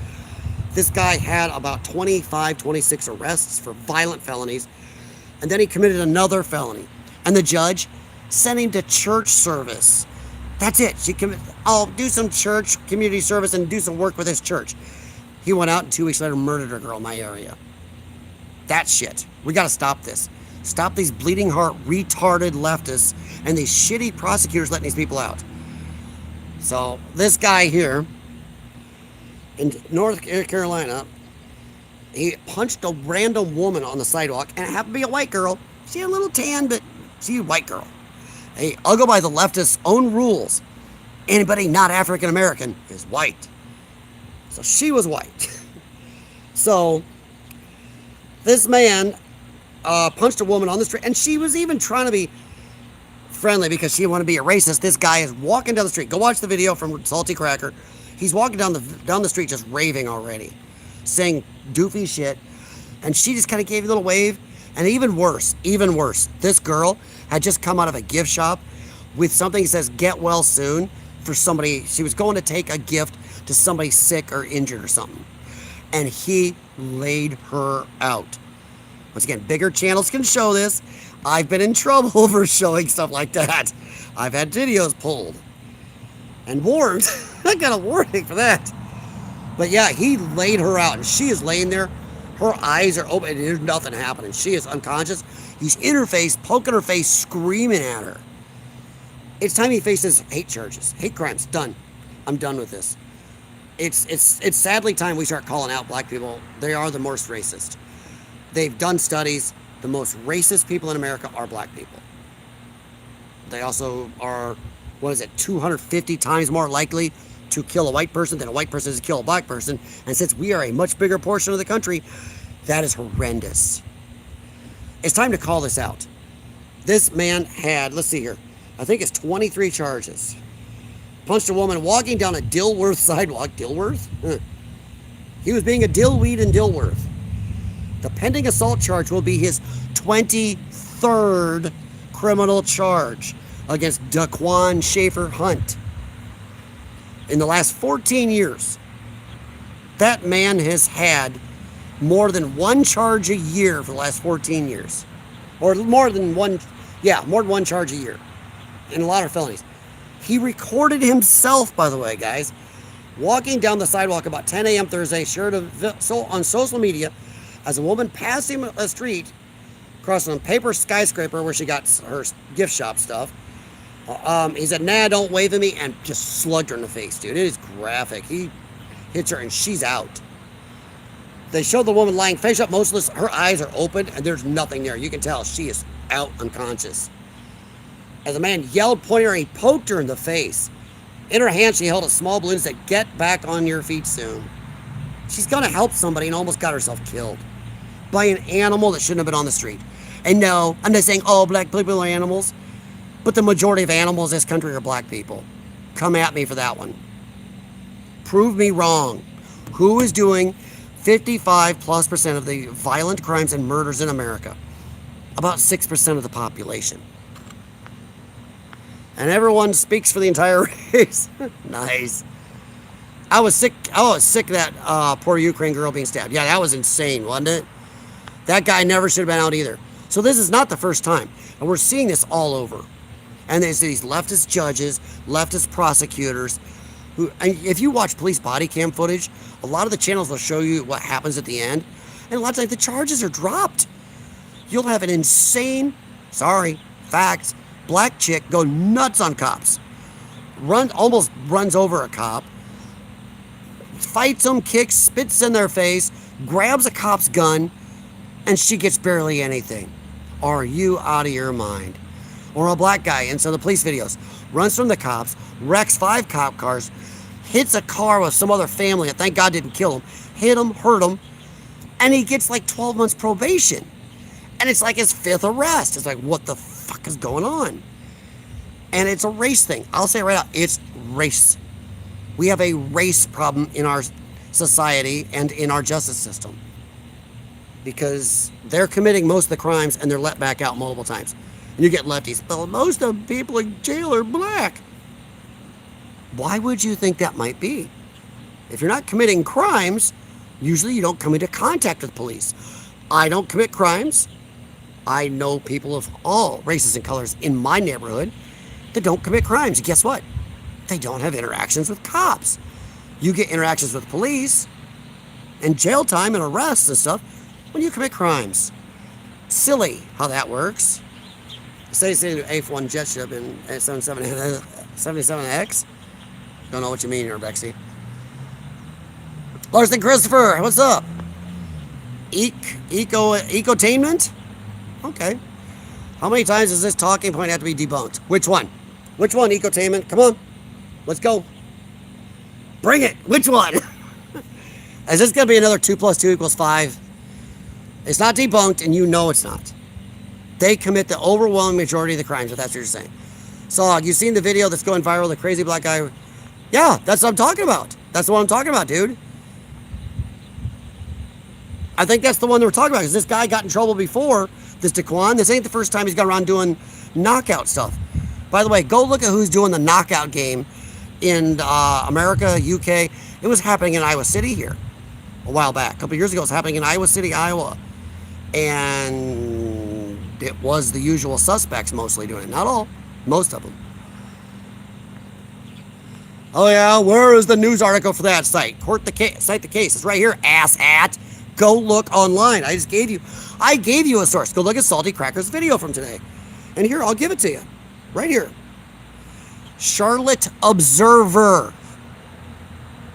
This guy had about 25, 26 arrests for violent felonies, and then he committed another felony. And the judge sent him to church service. That's it. I'll do some church, community service, and do some work with his church. He went out and 2 weeks later murdered a girl in my area. That shit. We got to stop this. Stop these bleeding heart, retarded leftists and these shitty prosecutors letting these people out. So this guy here in North Carolina, he punched a random woman on the sidewalk, and it happened to be a white girl. She had a little tan, but she's a white girl. Hey, I'll go by the leftists' own rules. Anybody not African American is white. So she was white. So this man punched a woman on the street, and she was even trying to be friendly because she didn't want to be a racist. This guy is walking down the street. Go watch the video from Salty Cracker. He's walking down the street just raving already, saying doofy shit, and she just kind of gave a little wave. And even worse, this girl had just come out of a gift shop with something that says get well soon for somebody. She was going to take a gift to somebody sick or injured or something, and he laid her out. Once again, bigger channels can show this. I've been in trouble for showing stuff like that. I've had videos pulled and warned. I got a warning for that. But yeah, he laid her out, and she is laying there. Her eyes are open, and there's nothing happening. She is unconscious. He's in her face, poking her face, screaming at her. It's time he faces hate charges, hate crimes. Done. I'm done with this. It's sadly time we start calling out black people. They are the most racist. They've done studies. The most racist people in America are black people. They also are, 250 times more likely to kill a white person than a white person is to kill a black person. And since we are a much bigger portion of the country, that is horrendous. It's time to call this out. This man had, let's see here, I think it's 23 charges. Punched a woman walking down a Dilworth sidewalk. Dilworth? He was being a dillweed in Dilworth. The pending assault charge will be his 23rd criminal charge against Daquan Schaefer Hunt. In the last 14 years, that man has had more than one charge a year for the last 14 years. Or more than one charge a year. In a lot of felonies. He recorded himself, by the way, guys, walking down the sidewalk about 10 a.m. Thursday, shared on social media as a woman passed him a street, crossing a paper skyscraper where she got her gift shop stuff. He said, "Nah, don't wave at me," and just slugged her in the face, dude. It is graphic. He hits her, and she's out. They show the woman lying face up, motionless. Her eyes are open, and there's nothing there. You can tell she is out unconscious. As the man yelled, pointed her, and he poked her in the face. In her hand, she held a small balloon and said, "Get back on your feet soon." She's going to help somebody and almost got herself killed by an animal that shouldn't have been on the street. And no, I'm not saying all black people are animals, but the majority of animals in this country are black people. Come at me for that one. Prove me wrong. Who is doing 55+% of the violent crimes and murders in America? About 6% of the population. And everyone speaks for the entire race. Nice. I was sick of that poor Ukraine girl being stabbed. Yeah, that was insane, wasn't it? That guy never should have been out either. So this is not the first time. And we're seeing this all over. And there's these leftist judges, leftist prosecutors, who, and if you watch police body cam footage, a lot of the channels will show you what happens at the end. And a lot of times the charges are dropped. You'll have an insane, facts, black chick go nuts on cops. Almost runs over a cop. Fights them, kicks, spits in their face, grabs a cop's gun, and she gets barely anything. Are you out of your mind? Or a black guy in some of the police videos runs from the cops, wrecks 5 cop cars, hits a car with some other family that thank God didn't kill him, hit him, hurt him, and he gets like 12 months probation. And it's like his 5th arrest. It's like, what the fuck is going on? And it's a race thing. I'll say it right out. It's race. We have a race problem in our society and in our justice system. Because they're committing most of the crimes and they're let back out multiple times. And you get lefties, well, most of the people in jail are black. Why would you think that might be? If you're not committing crimes, usually you don't come into contact with police. I don't commit crimes. I know people of all races and colors in my neighborhood that don't commit crimes. And guess what? They don't have interactions with cops. You get interactions with police and jail time and arrests and stuff when you commit crimes. Silly how that works. Say A1 jet ship in 77X. Don't know what you mean here, Bexy. Larson Christopher, what's up? Ecotainment? Okay. How many times does this talking point have to be debunked? Which one? Which one, Ecotainment? Come on. Let's go. Bring it. Which one? Is this going to be another 2 + 2 = 5? It's not debunked, and you know it's not. They commit the overwhelming majority of the crimes, if that's what you're saying. So, you seen the video that's going viral, the crazy black guy? Yeah, that's what I'm talking about. That's the one I'm talking about, dude. I think that's the one we're talking about, because this guy got in trouble before, this Daquan. This ain't the first time he's gone around doing knockout stuff. By the way, go look at who's doing the knockout game in America, UK. It was happening in Iowa City here a while back. A couple years ago, it was happening in Iowa City, Iowa. And it was the usual suspects mostly doing it. Not all, most of them. Oh yeah, where is the news article for that site? Court the case. Cite the case. It's right here, asshat. Go look online. I gave you a source. Go look at Salty Cracker's video from today. And here, I'll give it to you. Right here. Charlotte Observer.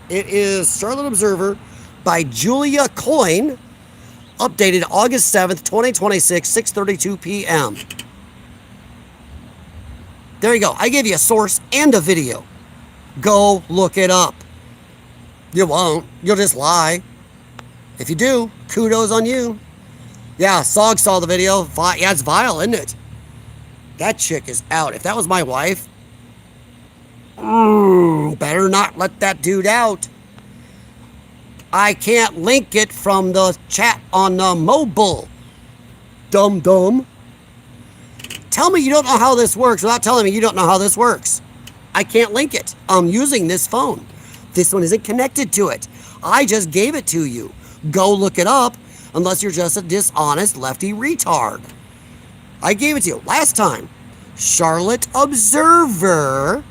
It is Charlotte Observer by Julia Coyne, updated August 7th, 2026, 6:32 p.m. There you go. I gave you a source and a video. Go look it up. You won't. You'll just lie. If you do, kudos on you. Yeah, Sog saw the video. Yeah, it's vile, isn't it? That chick is out. If that was my wife, better not let that dude out. I can't link it from the chat on the mobile. Dumb. Tell me you don't know how this works without telling me you don't know how this works. I can't link it. I'm using this phone. This one isn't connected to it. I just gave it to you. Go look it up, unless you're just a dishonest lefty retard. I gave it to you last time. Charlotte Observer,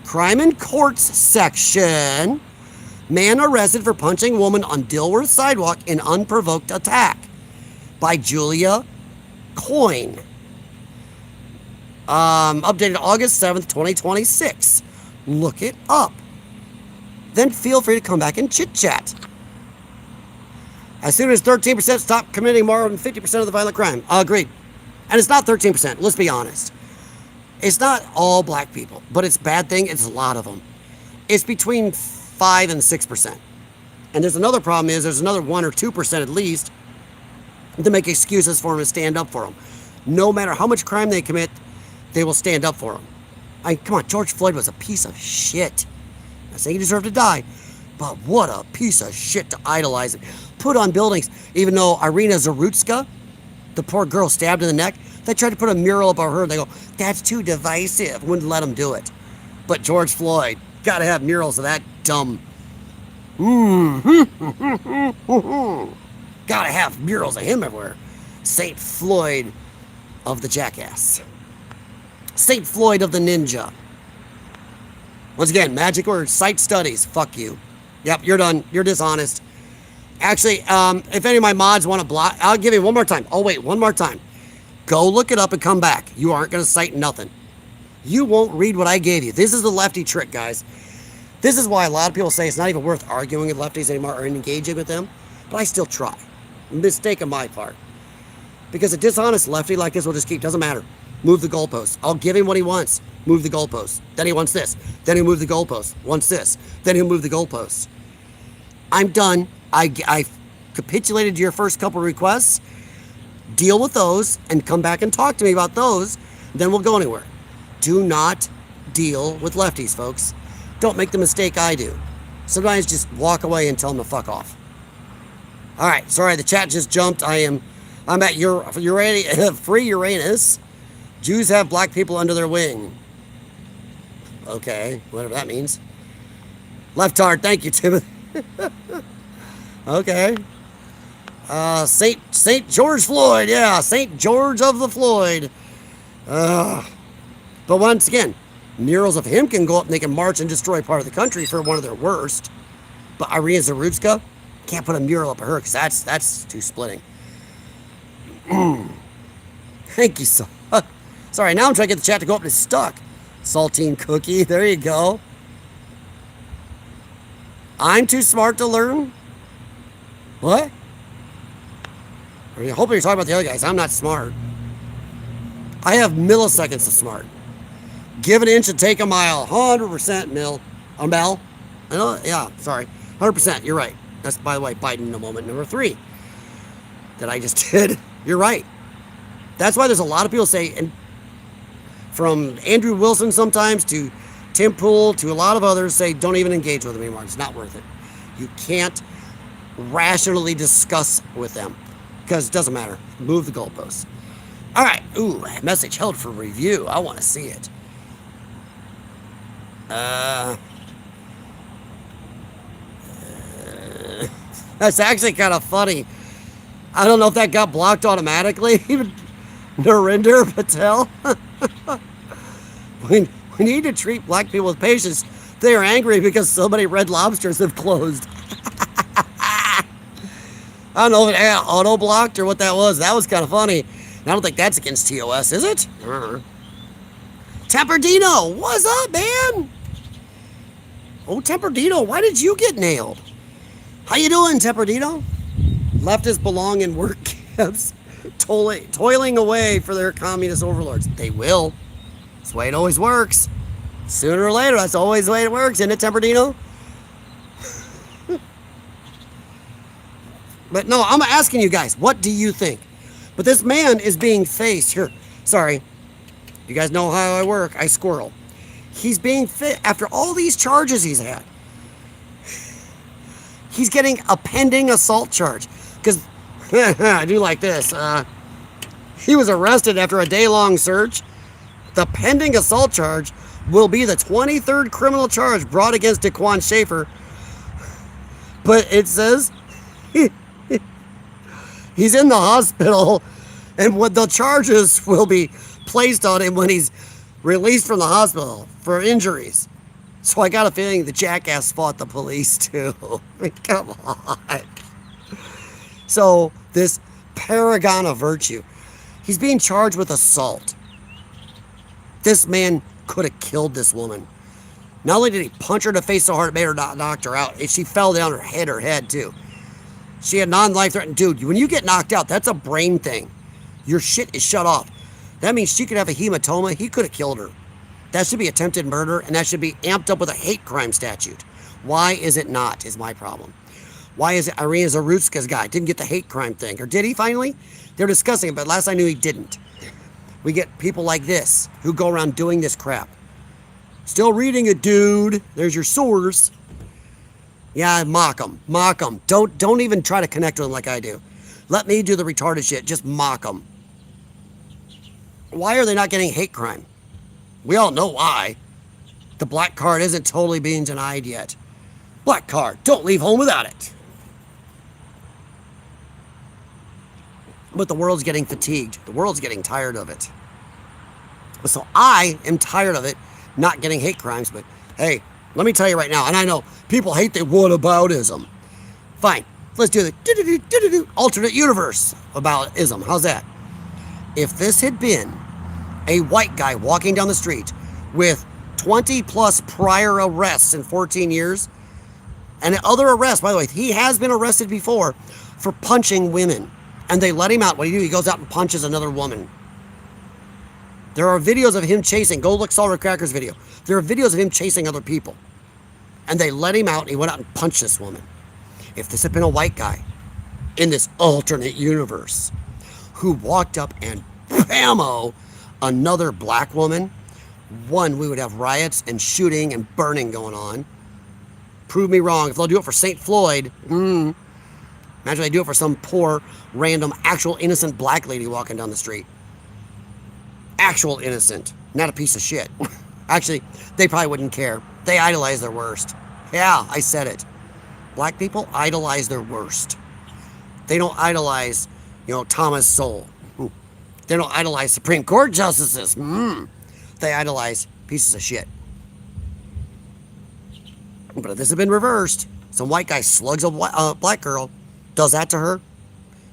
Crime and Courts section. Man arrested for punching woman on Dilworth sidewalk in unprovoked attack. By Julia Coyne. Updated August 7th, 2026. Look it up. Then feel free to come back and chit-chat. As soon as 13% stop committing more than 50% of the violent crime. Agreed. And it's not 13%, let's be honest. It's not all black people, but it's a bad thing, it's a lot of them. It's between 5 and 6%. And there's another problem is there's another 1 or 2% at least to make excuses for them and stand up for them. No matter how much crime they commit, they will stand up for them. Come on, George Floyd was a piece of shit. I'm not saying he deserved to die, but what a piece of shit to idolize it. Put on buildings, even though Irina Zarutska, the poor girl stabbed in the neck, they tried to put a mural above her. They go, that's too divisive. Wouldn't let them do it. But George Floyd, gotta have murals of that dumb. Gotta have murals of him everywhere. St. Floyd of the jackass. St. Floyd of the ninja. Once again, magic words, site studies, fuck you. Yep, you're done. You're dishonest. Actually, if any of my mods want to block, I'll give you one more time. Oh, wait, one more time. Go look it up and come back. You aren't going to cite nothing. You won't read what I gave you. This is the lefty trick, guys. This is why a lot of people say it's not even worth arguing with lefties anymore or engaging with them. But I still try. Mistake on my part. Because a dishonest lefty like this will just keep, doesn't matter. Move the goalposts. I'll give him what he wants. Move the goalposts. Then he wants this. Then he'll move the goalposts. Wants this. Then he'll move the goalposts. I'm done. I capitulated to your first couple requests. Deal with those and come back and talk to me about those. Then we'll go anywhere. Do not deal with lefties, folks. Don't make the mistake I do. Sometimes just walk away and tell them to fuck off. All right, sorry, the chat just jumped. I'm at free Uranus. Jews have black people under their wing. Okay, whatever that means. Leftard, thank you, Timothy. Okay. Saint George Floyd, yeah, Saint George of the Floyd. But once again, murals of him can go up and they can march and destroy part of the country for one of their worst. But Irina Zarutska, can't put a mural up of her because that's too splitting. Thank you so much. Sorry, now I'm trying to get the chat to go up and it's stuck. Saltine cookie, there you go. I'm too smart to learn? What? I hope you're talking about the other guys. I'm not smart. I have milliseconds of smart. Give an inch and take a mile. 100% mil. A mel? I know, yeah, sorry. 100%, you're right. That's, by the way, Biden in a moment. Number 3 that I just did. You're right. That's why there's a lot of people say, and from Andrew Wilson sometimes to Tim Pool to a lot of others say, don't even engage with them anymore. It's not worth it. You can't rationally discuss with them because it doesn't matter. Move the goalposts. All right. Ooh, message held for review. I want to see it. That's actually kind of funny. I don't know if that got blocked automatically. Even Narinder Patel. We need to treat black people with patience. They are angry because so many Red Lobsters have closed. I don't know if it had auto blocked or what that was. That was kind of funny. And I don't think that's against TOS, is it? Temperdino, what's up, man? Oh, Temperdino, why did you get nailed? How you doing, Temperdino? Leftists belong in work camps, toiling away for their communist overlords. They will. That's the way it always works. Sooner or later, that's always the way it works, isn't it, Temperdino? But no, I'm asking you guys, what do you think? But this man is being faced here. Sorry. You guys know how I work. I squirrel. He's being after all these charges he's had. He's getting a pending assault charge. Because, I do like this. He was arrested after a day-long search. The pending assault charge will be the 23rd criminal charge brought against Daquan Schaefer. But it says he's in the hospital, and what the charges will be placed on him when he's released from the hospital for injuries. So I got a feeling the jackass fought the police too. Come on. So this paragon of virtue, he's being charged with assault. This man could have killed this woman. Not only did he punch her in the face so hard it made her knocked her out, she fell down, her head too. She had non-life-threatening. Dude, when you get knocked out, that's a brain thing. Your shit is shut off. That means she could have a hematoma. He could have killed her. That should be attempted murder, and that should be amped up with a hate crime statute. Why is it not, is my problem. Why is it Irina Zarutska's guy didn't get the hate crime thing? Or did he finally? They're discussing it, but last I knew he didn't. We get people like this who go around doing this crap. Still reading it, dude. There's your source. Yeah, mock them. Mock them. Don't even try to connect with them like I do. Let me do the retarded shit. Just mock them. Why are they not getting hate crime? We all know why. The black card isn't totally being denied yet. Black card. Don't leave home without it. But the world's getting fatigued. The world's getting tired of it. So I am tired of it not getting hate crimes. But hey, let me tell you right now, and I know people hate the whataboutism. Fine. Let's do the alternate universe aboutism. How's that? If this had been a white guy walking down the street with 20 plus prior arrests in 14 years, and other arrests, by the way, he has been arrested before for punching women, and they let him out. What do you do? He goes out and punches another woman. There are videos of him chasing. Go look Salted Cracker's video. There are videos of him chasing other people, and they let him out, and he went out and punched this woman. If this had been a white guy in this alternate universe who walked up and bammo another black woman, one, we would have riots and shooting and burning going on. Prove me wrong. If they'll do it for St. Floyd, imagine they do it for some poor, random, actual innocent black lady walking down the street. Actual innocent, not a piece of shit. Actually, they probably wouldn't care. They idolize their worst. Yeah, I said it. Black people idolize their worst. They don't idolize, Thomas Sowell. They don't idolize Supreme Court justices. They idolize pieces of shit. But if this had been reversed, some white guy slugs a black girl, does that to her,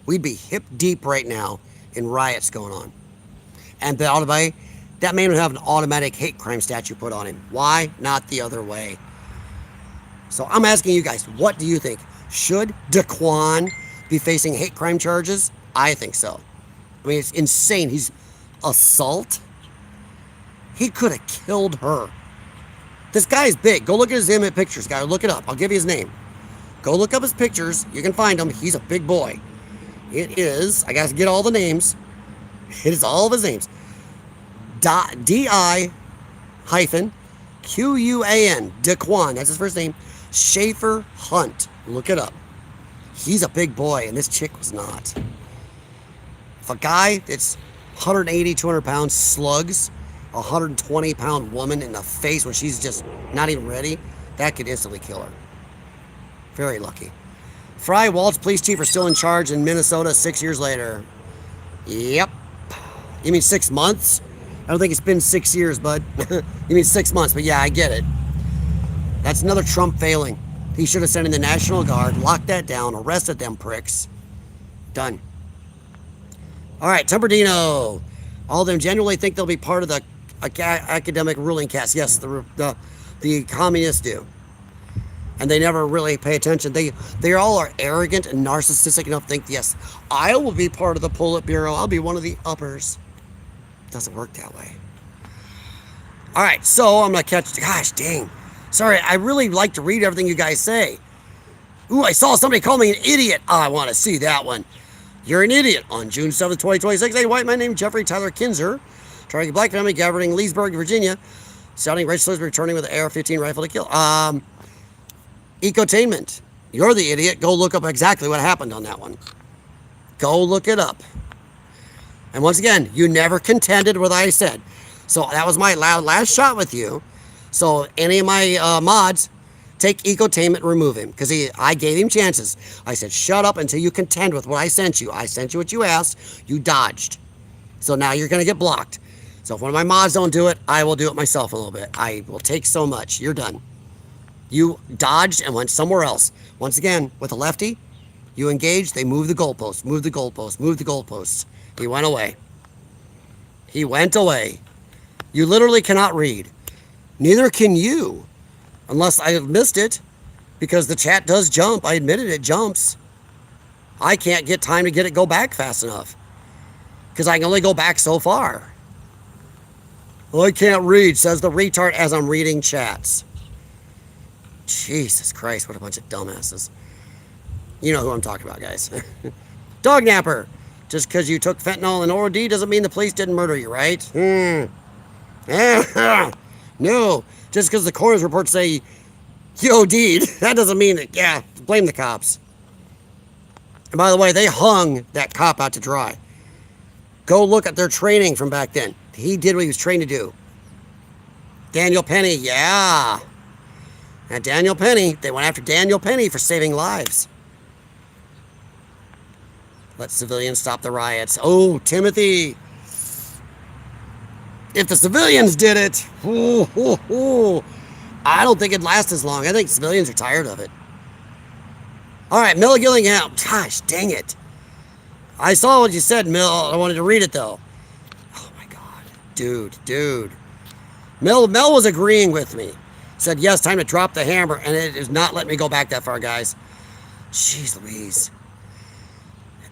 we'd be hip deep right now in riots going on. And by the way, that man would have an automatic hate crime statute put on him. Why not the other way? So I'm asking you guys, what do you think? Should Daquan be facing hate crime charges? I think so. I mean, it's insane. He's assault. He could have killed her. This guy is big. Go look at his image pictures, guys. Look it up. I'll give you his name. Go look up his pictures. You can find him. He's a big boy. It is, I got to get all the names. It is all of his names. D-I-Q-U-A-N. Daquan. That's his first name. Schaefer Hunt. Look it up. He's a big boy, and this chick was not. If a guy that's 180, 200 pounds slugs a 120-pound woman in the face when she's just not even ready, that could instantly kill her. Very lucky. Fry Waltz police chief are still in charge in Minnesota 6 years later. Yep. You mean 6 months? I don't think it's been 6 years, bud. You mean 6 months, but yeah, I get it. That's another Trump failing. He should have sent in the National Guard, locked that down, arrested them pricks. Done. All right, Temperdino. All of them genuinely think they'll be part of the academic ruling caste. Yes, the communists do. And they never really pay attention. They all are arrogant and narcissistic enough to think, yes, I will be part of the Politburo. I'll be one of the uppers. Doesn't work that way. All right, so I'm going to catch... Gosh, dang. Sorry, I really like to read everything you guys say. Ooh, I saw somebody call me an idiot. Oh, I want to see that one. You're an idiot. On June 7th, 2026, a white man named Jeffrey Tyler Kinzer, targeting a black family gathering in Leesburg, Virginia, shouting racial slurs, returning with an AR-15 rifle to kill. Ecotainment. You're the idiot. Go look up exactly what happened on that one. Go look it up. And once again, you never contended with what I said. So that was my last shot with you. So any of my mods, take Ecotainment, remove him. Because I gave him chances. I said, shut up until you contend with what I sent you. I sent you what you asked. You dodged. So now you're going to get blocked. So if one of my mods don't do it, I will do it myself a little bit. I will take so much. You're done. You dodged and went somewhere else. Once again, with a lefty, you engaged, they moved the goalposts, moved the goalposts, moved the goalposts. He went away. He went away. You literally cannot read. Neither can you, unless I have missed it, because the chat does jump. I admitted it jumps. I can't get time to get it go back fast enough, because I can only go back so far. Well, I can't read, says the retard as I'm reading chats. Jesus Christ, what a bunch of dumbasses. You know who I'm talking about, guys. Dog napper. Just because you took fentanyl and OD doesn't mean the police didn't murder you, right? No. Just because the coroner's reports say you OD'd, that doesn't mean that, yeah, blame the cops. And by the way, they hung that cop out to dry. Go look at their training from back then. He did what he was trained to do. Daniel Penny, yeah. Now, Daniel Penny, they went after Daniel Penny for saving lives. Let civilians stop the riots. Oh, Timothy. If the civilians did it, I don't think it'd last as long. I think civilians are tired of it. All right, Mill Gillingham. Gosh, dang it. I saw what you said, Mill. I wanted to read it, though. Oh, my God. Dude. Mel was agreeing with me. Said, yes, time to drop the hammer, and it is not letting me go back that far, guys. Jeez Louise.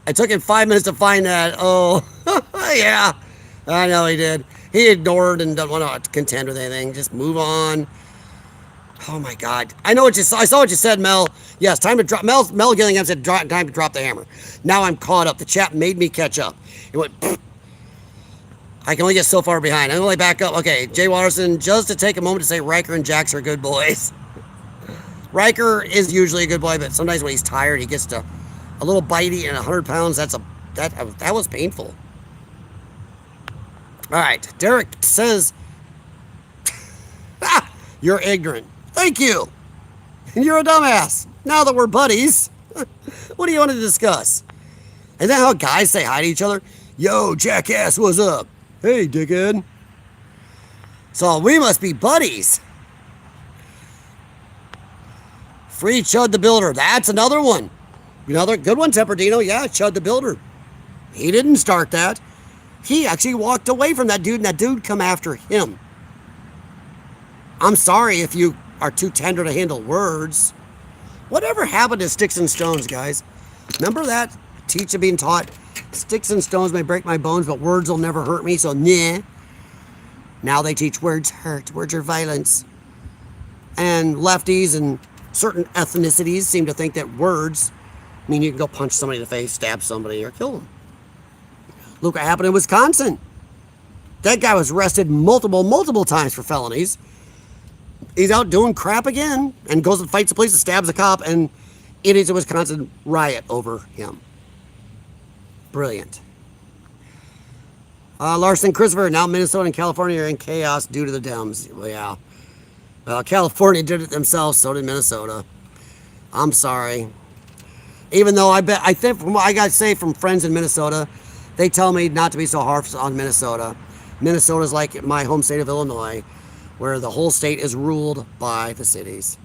It took him 5 minutes to find that. Oh, yeah. I know he did. He ignored and doesn't want to contend with anything. Just move on. Oh, my God. I know what you saw. I saw what you said, Mel. Yes, time to drop. Mel Gillingham said, time to drop the hammer. Now I'm caught up. The chat made me catch up. It went, pfft. I can only get so far behind. I can only back up. Okay, Jay Watterson, just to take a moment to say Riker and Jax are good boys. Riker is usually a good boy, but sometimes when he's tired, he gets to a little bitey and 100 pounds. That was painful. All right, Derek says, you're ignorant. Thank you. And you're a dumbass. Now that we're buddies, what do you want to discuss? Isn't that how guys say hi to each other? Yo, jackass, what's up? Hey, dickhead. So we must be buddies. Free Chud the Builder. That's another one. Another good one, Temperdino. Yeah, Chud the Builder. He didn't start that. He actually walked away from that dude, and that dude come after him. I'm sorry if you are too tender to handle words. Whatever happened to sticks and stones, guys? Remember that? Teaching being taught, sticks and stones may break my bones, but words will never hurt me, so nah. Now they teach words hurt, words are violence. And lefties and certain ethnicities seem to think that words mean you can go punch somebody in the face, stab somebody, or kill them. Look what happened in Wisconsin. That guy was arrested multiple times for felonies. He's out doing crap again and goes and fights the police and stabs a cop, and idiots in Wisconsin riot over him. Brilliant. Larson Christopher, now Minnesota and California are in chaos due to the Dems. Well, yeah. Well, California did it themselves, so did Minnesota. I'm sorry. Even though I think from what I got to say from friends in Minnesota, they tell me not to be so harsh on Minnesota. Minnesota's like my home state of Illinois. where the whole state is ruled by the cities.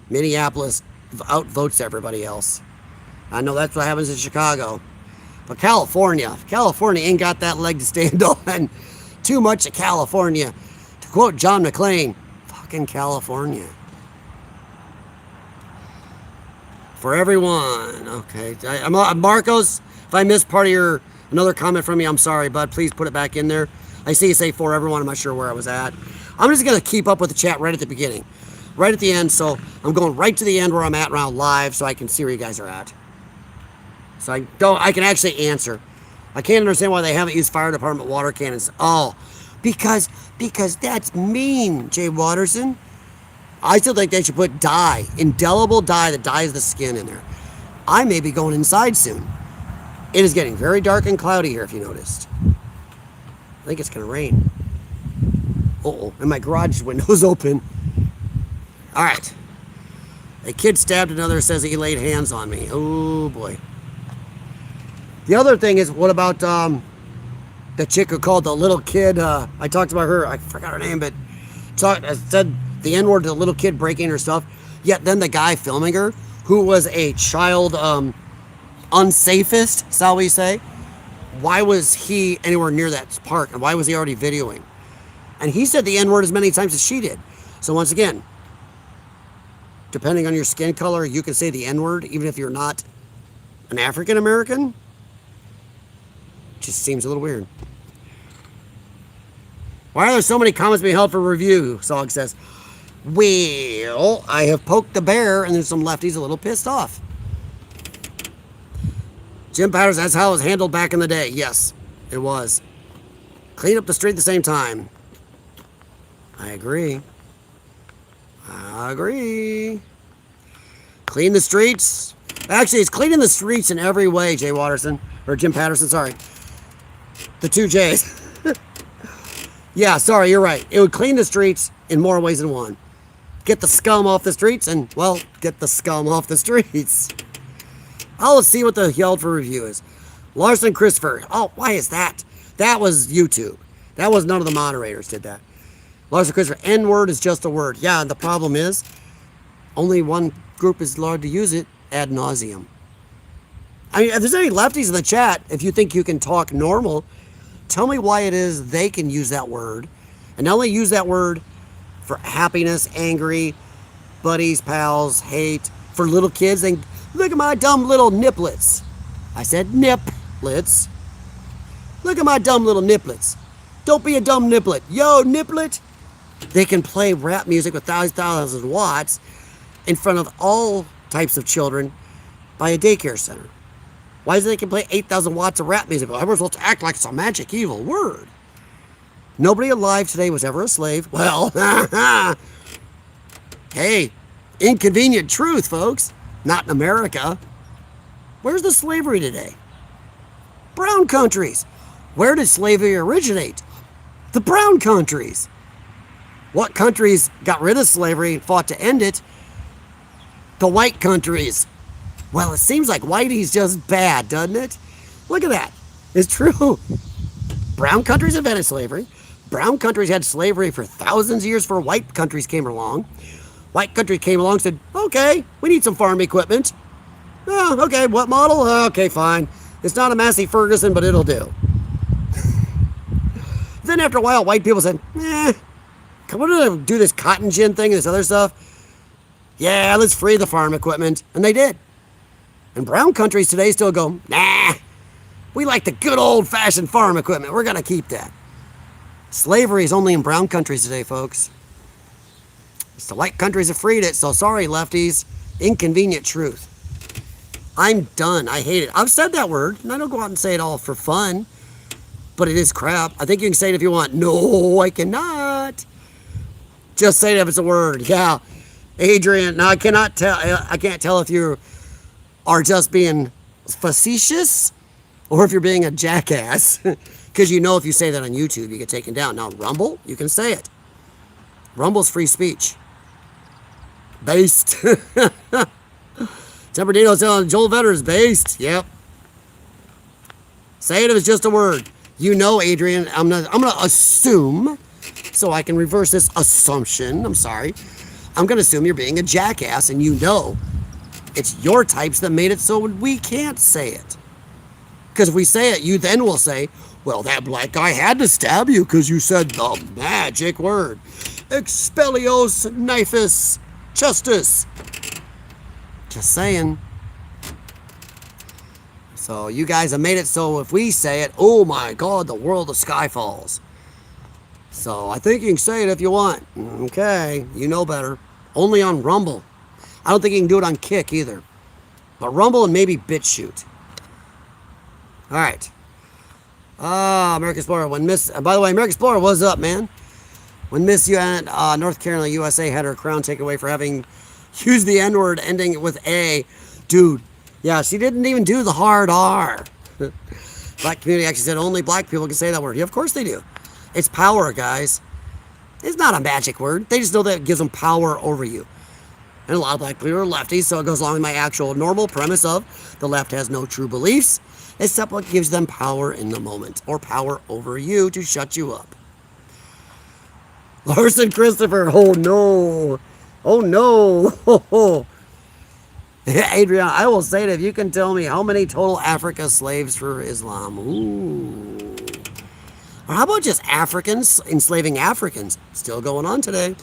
Minneapolis outvotes everybody else. I know that's what happens in Chicago. But California ain't got that leg to stand on. Too much of California. To quote John McClane, fucking California. For everyone. Okay. Marcos, if I missed part of another comment from you, I'm sorry, bud. Please put it back in there. I see you say for everyone. I'm not sure where I was at. I'm just going to keep up with the chat right at the beginning. Right at the end. So I'm going right to the end where I'm at around live so I can see where you guys are at. So I can actually answer. I can't understand why they haven't used fire department water cannons. Oh, because that's mean, Jay Watterson. I still think they should put dye, indelible dye that dyes the skin in there. I may be going inside soon. It is getting very dark and cloudy here, if you noticed. I think it's going to rain. Uh-oh, and my garage window's open. All right. A kid stabbed another, says he laid hands on me. Oh, boy. The other thing is, what about the chick who called the little kid? I talked about her. I forgot her name, but I said the N-word to the little kid breaking her stuff. Yet then the guy filming her, who was a child unsafest, shall we say, why was he anywhere near that park? And why was he already videoing? And he said the N-word as many times as she did. So once again, depending on your skin color, you can say the N-word, even if you're not an African American. Just seems a little weird. Why are there so many comments being held for review? Sog says, well, I have poked the bear and there's some lefties a little pissed off. Jim Powers, that's how it was handled back in the day. Yes, it was. Clean up the street at the same time. I agree. Clean the streets. Actually, it's cleaning the streets in every way, Jay Watterson. Or Jim Patterson, sorry. The two J's. Yeah, sorry, you're right. It would clean the streets in more ways than one. Get the scum off the streets and, well, get the scum off the streets. I'll see what the yelled for review is. Larson Christopher. Oh, why is that? That was YouTube. That was none of the moderators did that. Larson Christopher. N-word is just a word. Yeah, and the problem is only one group is allowed to use it ad nauseum. I mean, if there's any lefties in the chat, if you think you can talk normal, tell me why it is they can use that word. And not only use that word for happiness, angry, buddies, pals, hate. For little kids, they look at my dumb little niplets. I said niplets. Look at my dumb little niplets. Don't be a dumb niplet. Yo, niplet. They can play rap music with thousands of watts in front of all types of children by a daycare center. Why is it they can play 8,000 watts of rap music? Well, everyone's supposed to act like it's a magic evil word. Nobody alive today was ever a slave. Well, hey, inconvenient truth, folks. Not in America. Where's the slavery today? Brown countries. Where did slavery originate? The brown countries. What countries got rid of slavery and fought to end it? The white countries. Well, it seems like whitey's just bad, doesn't it? Look at that. It's true. Brown countries invented slavery. Brown countries had slavery for thousands of years before white countries came along. White country came along and said, okay, we need some farm equipment. Oh, okay, what model? Okay, fine. It's not a Massey Ferguson, but it'll do. Then after a while, white people said, come on, do this cotton gin thing and this other stuff. Yeah, let's free the farm equipment. And they did. And brown countries today still go, nah, we like the good old-fashioned farm equipment. We're going to keep that. Slavery is only in brown countries today, folks. It's the white countries that freed it, so sorry, lefties. Inconvenient truth. I'm done. I hate it. I've said that word, and I don't go out and say it all for fun, but it is crap. I think you can say it if you want. No, I cannot. Just say it if it's a word. Yeah. Adrian, now I cannot tell. I can't tell if you are just being facetious or if you're being a jackass. Because you know if you say that on YouTube, you get taken down. Now, Rumble, you can say it. Rumble's free speech. Based. Temperdino's telling Joel Vetter's based. Yep. Say it if it's just a word. You know, Adrian, I'm gonna assume so I can reverse this assumption. I'm sorry. I'm going to assume you're being a jackass, and you know it's your types that made it so we can't say it. Because if we say it, you then will say, well, that black guy had to stab you because you said the magic word. Expellios knifus justice. Just saying. So you guys have made it so if we say it, oh my God, the world of sky falls. So I think you can say it if you want. Okay, you know better. Only on Rumble. I don't think you can do it on Kick either. But Rumble and maybe BitChute. All right. American Explorer. By the way, American Explorer, what's up, man? When Miss North Carolina, USA had her crown taken away for having used the N-word ending with A. Dude, yeah, she didn't even do the hard R. Black community actually said only black people can say that word. Yeah, of course they do. It's power, guys. It's not a magic word. They just know that it gives them power over you. And a lot of black people are lefties, so it goes along with my actual normal premise of the left has no true beliefs, except what gives them power in the moment, or power over you to shut you up. Larson Christopher, oh no. Oh no. Adrian, I will say that if you can tell me how many total Africa slaves for Islam. Ooh. Or how about just Africans enslaving Africans? Still going on today.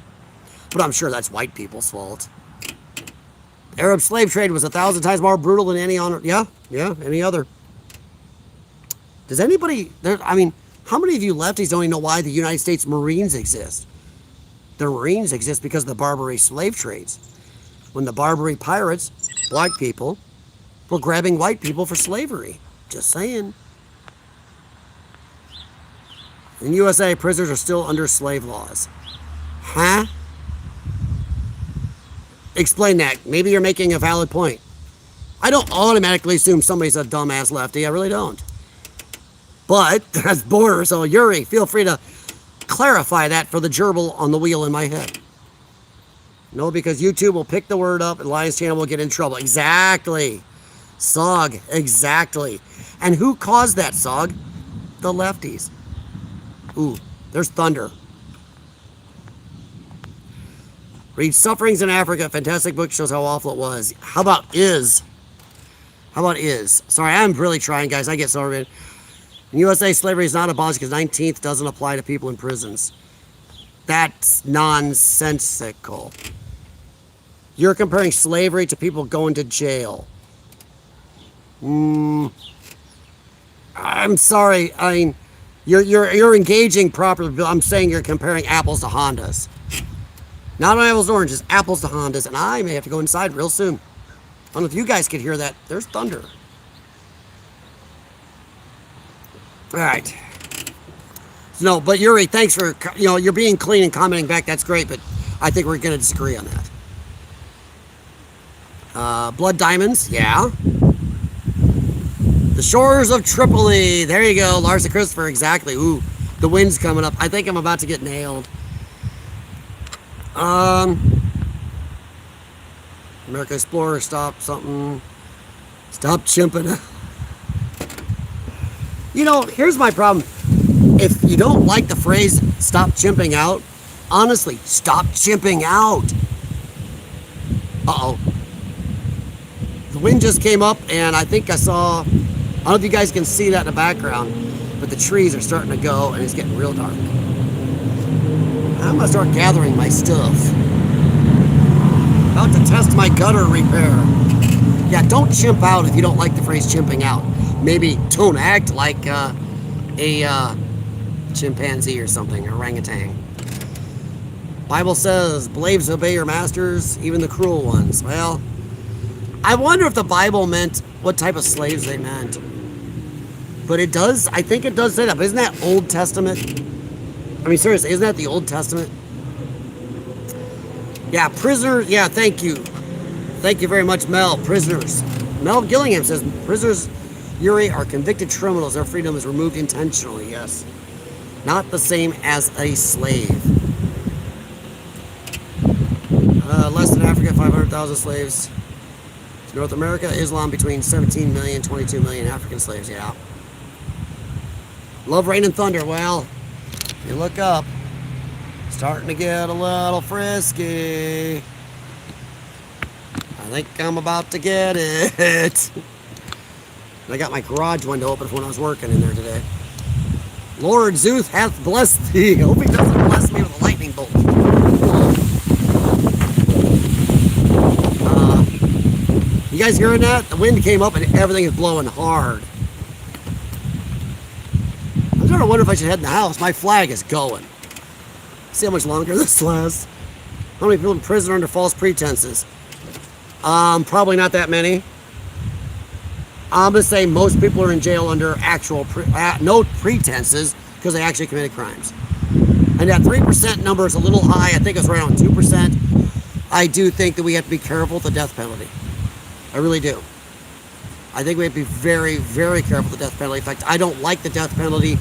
But I'm sure that's white people's fault. Arab slave trade was 1,000 times more brutal than any honor. Yeah, any other. Does anybody, I mean, how many of you lefties don't even know why the United States Marines exist? The Marines exist because of the Barbary slave trades. When the Barbary pirates, black people, were grabbing white people for slavery. Just saying. In USA, prisoners are still under slave laws. Huh? Explain that. Maybe you're making a valid point. I don't automatically assume somebody's a dumbass lefty. I really don't. But that's border, so Yuri, feel free to clarify that for the gerbil on the wheel in my head. No, because YouTube will pick the word up and Lion's channel will get in trouble. Exactly. SOG. Exactly. And who caused that SOG? The lefties. Ooh, there's thunder. Read Sufferings in Africa. Fantastic book, shows how awful it was. How about Is? How about Is? Sorry, I'm really trying, guys. I get so in USA, slavery is not abolished because 19th doesn't apply to people in prisons. That's nonsensical. You're comparing slavery to people going to jail. I'm sorry. I mean, you're engaging properly, but I'm saying you're comparing apples to Hondas. Not apples to oranges, apples to Hondas, and I may have to go inside real soon. I don't know if you guys could hear that. There's thunder. All right. No, but Yuri, thanks for, you're being clean and commenting back. That's great, but I think we're going to disagree on that. Blood diamonds, yeah. The shores of Tripoli. There you go, Larsa Christopher, exactly. Ooh, the wind's coming up. I think I'm about to get nailed. American Explorer, stop something. Stop chimping. Here's my problem. If you don't like the phrase, stop chimping out, honestly, stop chimping out. Uh-oh. The wind just came up, and I think I don't know if you guys can see that in the background, but the trees are starting to go, and it's getting real dark. I'm going to start gathering my stuff. About to test my gutter repair. Yeah, don't chimp out if you don't like the phrase chimping out. Maybe don't act like a chimpanzee or something, orangutan. Bible says, slaves obey your masters, even the cruel ones. Well, I wonder if the Bible meant what type of slaves they meant. But it does, I think it does say that. But isn't that Old Testament? I mean, seriously, isn't that the Old Testament? Yeah, prisoners, yeah, thank you. Thank you very much, Mel. Prisoners. Mel Gillingham says, prisoners, Yuri, are convicted criminals. Their freedom is removed intentionally, yes. Not the same as a slave. Less than Africa, 500,000 slaves. North America, Islam between 17 million, 22 million African slaves, yeah. Love, rain, and thunder. Well, you look up. Starting to get a little frisky. I think I'm about to get it. I got my garage window open when I was working in there today. Lord Zeus hath blessed thee. I hope he doesn't bless me with a lightning bolt. You guys hearing that? The wind came up and everything is blowing hard. I'm starting to wonder if I should head in the house. My flag is going. See how much longer this lasts. How many people in prison are under false pretenses? Probably not that many. I'm going to say most people are in jail under actual no pretenses because they actually committed crimes. And that 3% number is a little high. I think it's right on 2%. I do think that we have to be careful with the death penalty. I really do. I think we have to be very, very careful with the death penalty. In fact, I don't like the death penalty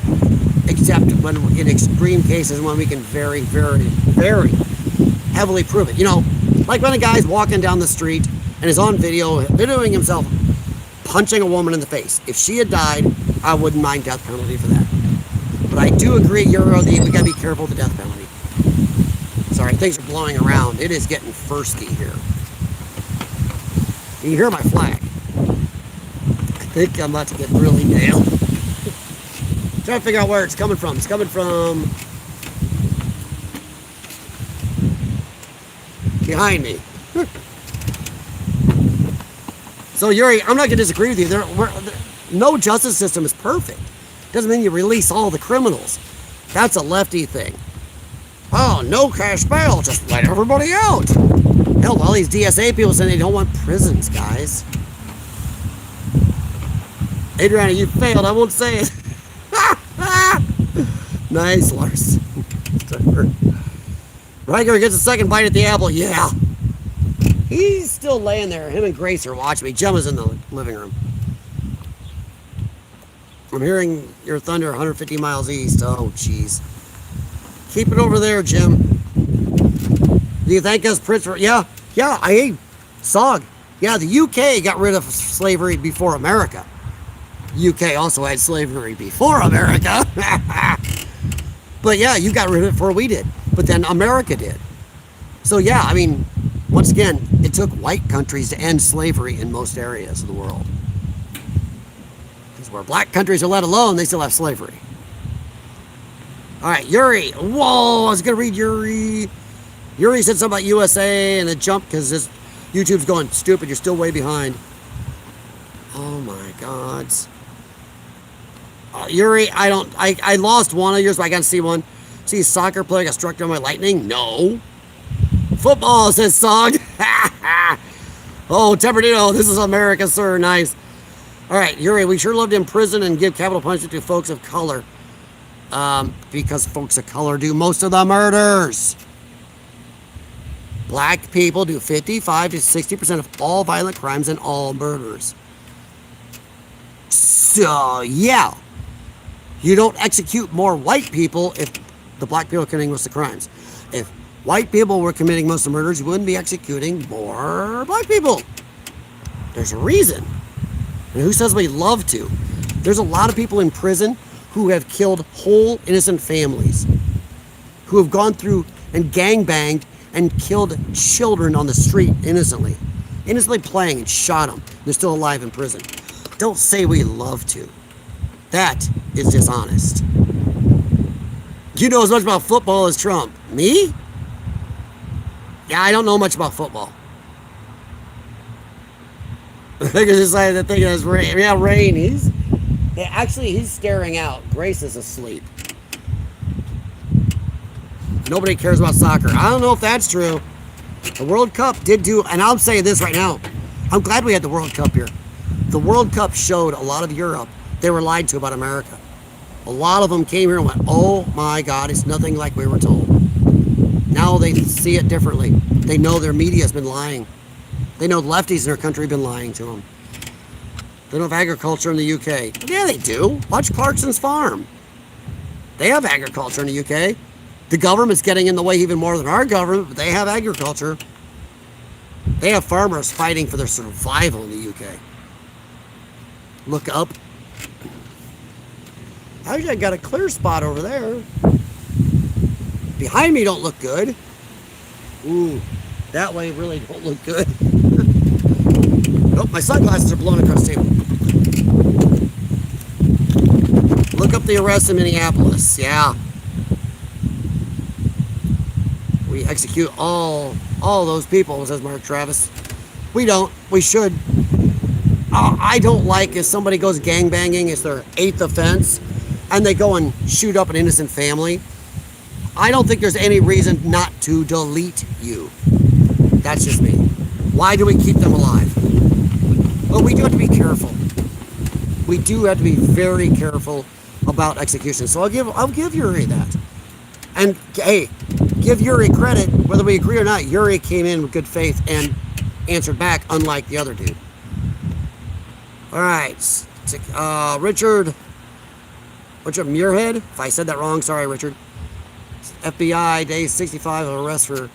except when in extreme cases when we can very, very, very heavily prove it. You know, like when a guy's walking down the street and is on video videoing himself punching a woman in the face. If she had died, I wouldn't mind death penalty for that. But I do agree, we gotta be careful with the death penalty. Sorry, things are blowing around. It is getting firsty here. You hear my flag. I think I'm about to get really nailed. Trying to figure out where it's coming from. It's coming from behind me. So Yuri, I'm not gonna disagree with you. No justice system is perfect. Doesn't mean you release all the criminals. That's a lefty thing. Oh, no cash bail, just let everybody out. Hell, all these DSA people saying they don't want prisons, guys. Adriana, you failed, I won't say it. Nice, Lars. Riker gets a second bite at the apple, yeah. He's still laying there. Him and Grace are watching me. Gemma's in the living room. I'm hearing your thunder 150 miles east. Oh, jeez. Keep it over there, Jim. Do you thank us, Prince? Yeah, Sog. Yeah, the UK got rid of slavery before America. UK also had slavery before America. But yeah, you got rid of it before we did. But then America did. So yeah, I mean, once again, it took white countries to end slavery in most areas of the world. Because where black countries are let alone, they still have slavery. All right, Yuri. Whoa, I was going to read Yuri. Yuri said something about USA and it jumped because his YouTube's going stupid. You're still way behind. Oh my God. Yuri, I lost one of yours, but I got to see one. See a soccer player got struck down by lightning? No. Football, says Sog. Oh, Temperdino, this is America, sir. Nice. All right, Yuri, we sure love to imprison and give capital punishment to folks of color. Because folks of color do most of the murders. Black people do 55 to 60% of all violent crimes and all murders. So, yeah. You don't execute more white people if the black people are committing most of the crimes. If white people were committing most of the murders, you wouldn't be executing more black people. There's a reason. And who says we love to? There's a lot of people in prison who have killed whole innocent families, who have gone through and gangbanged and killed children on the street innocently playing and shot them. They're still alive in prison. Don't say we love to. That is dishonest. You know as much about football as Trump. Me? Yeah, I don't know much about football. I think it's just like the thing is rain. Yeah, rain. He's staring out. Grace is asleep. Nobody cares about soccer. I don't know if that's true. The World Cup did do, and I'll say this right now. I'm glad we had the World Cup here. The World Cup showed a lot of Europe they were lied to about America. A lot of them came here and went, oh my God, it's nothing like we were told. Now they see it differently. They know their media has been lying. They know lefties in their country have been lying to them. They don't have agriculture in the UK. Yeah, they do. Watch Clarkson's farm. They have agriculture in the UK. The government's getting in the way even more than our government, but they have agriculture. They have farmers fighting for their survival in the UK. Look up. Actually, I got a clear spot over there. behind me don't look good. Ooh, that way really don't look good. Oh, my sunglasses are blown across the table. Look up the arrest in Minneapolis. Yeah. We execute all those people, says Mark Travis. We don't. We should. I don't like if somebody goes gangbanging, it's their 8th offense, and they go and shoot up an innocent family. I don't think there's any reason not to delete you. That's just me. Why do we keep them alive? Well, we do have to be careful. We do have to be very careful about execution. So I'll give Yuri that. And hey, give Yuri credit, whether we agree or not. Yuri came in with good faith and answered back, unlike the other dude. All right, Richard Muirhead. If I said that wrong, sorry, Richard. FBI day 65 of arrest for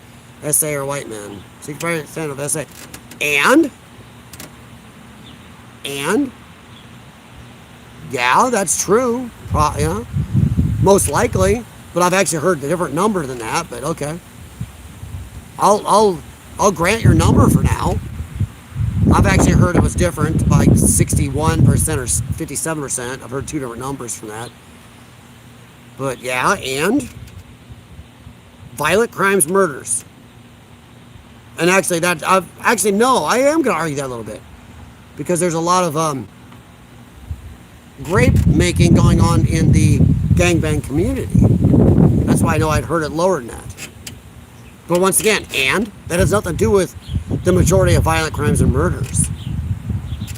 SA or white men. 65% of SA. And yeah, that's true. Yeah, most likely. But I've actually heard a different number than that. But okay, I'll grant your number for now. I've actually heard it was different by 61% or 57%. I've heard two different numbers from that. But yeah, and violent crimes, murders. And actually, I am going to argue that a little bit, because there's a lot of grape making going on in the gangbang community. That's why I know I'd heard it lower than that. But once again, and that has nothing to do with the majority of violent crimes and murders.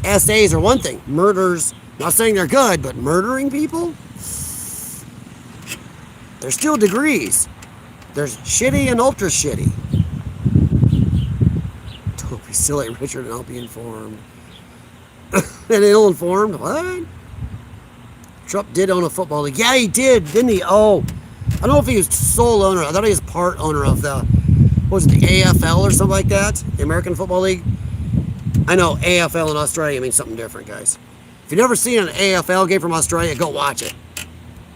SAs are one thing. Murders, not saying they're good, but murdering people? There's still degrees. There's shitty and ultra shitty. Don't be silly, Richard, and I'll be informed. And ill-informed? What? Trump did own a football league. Yeah, he did, didn't he? Oh, I don't know if he was sole owner. I thought he was part owner of the, what was it, the AFL or something like that? The American Football League? I know AFL in Australia means something different, guys. If you've never seen an AFL game from Australia, go watch it.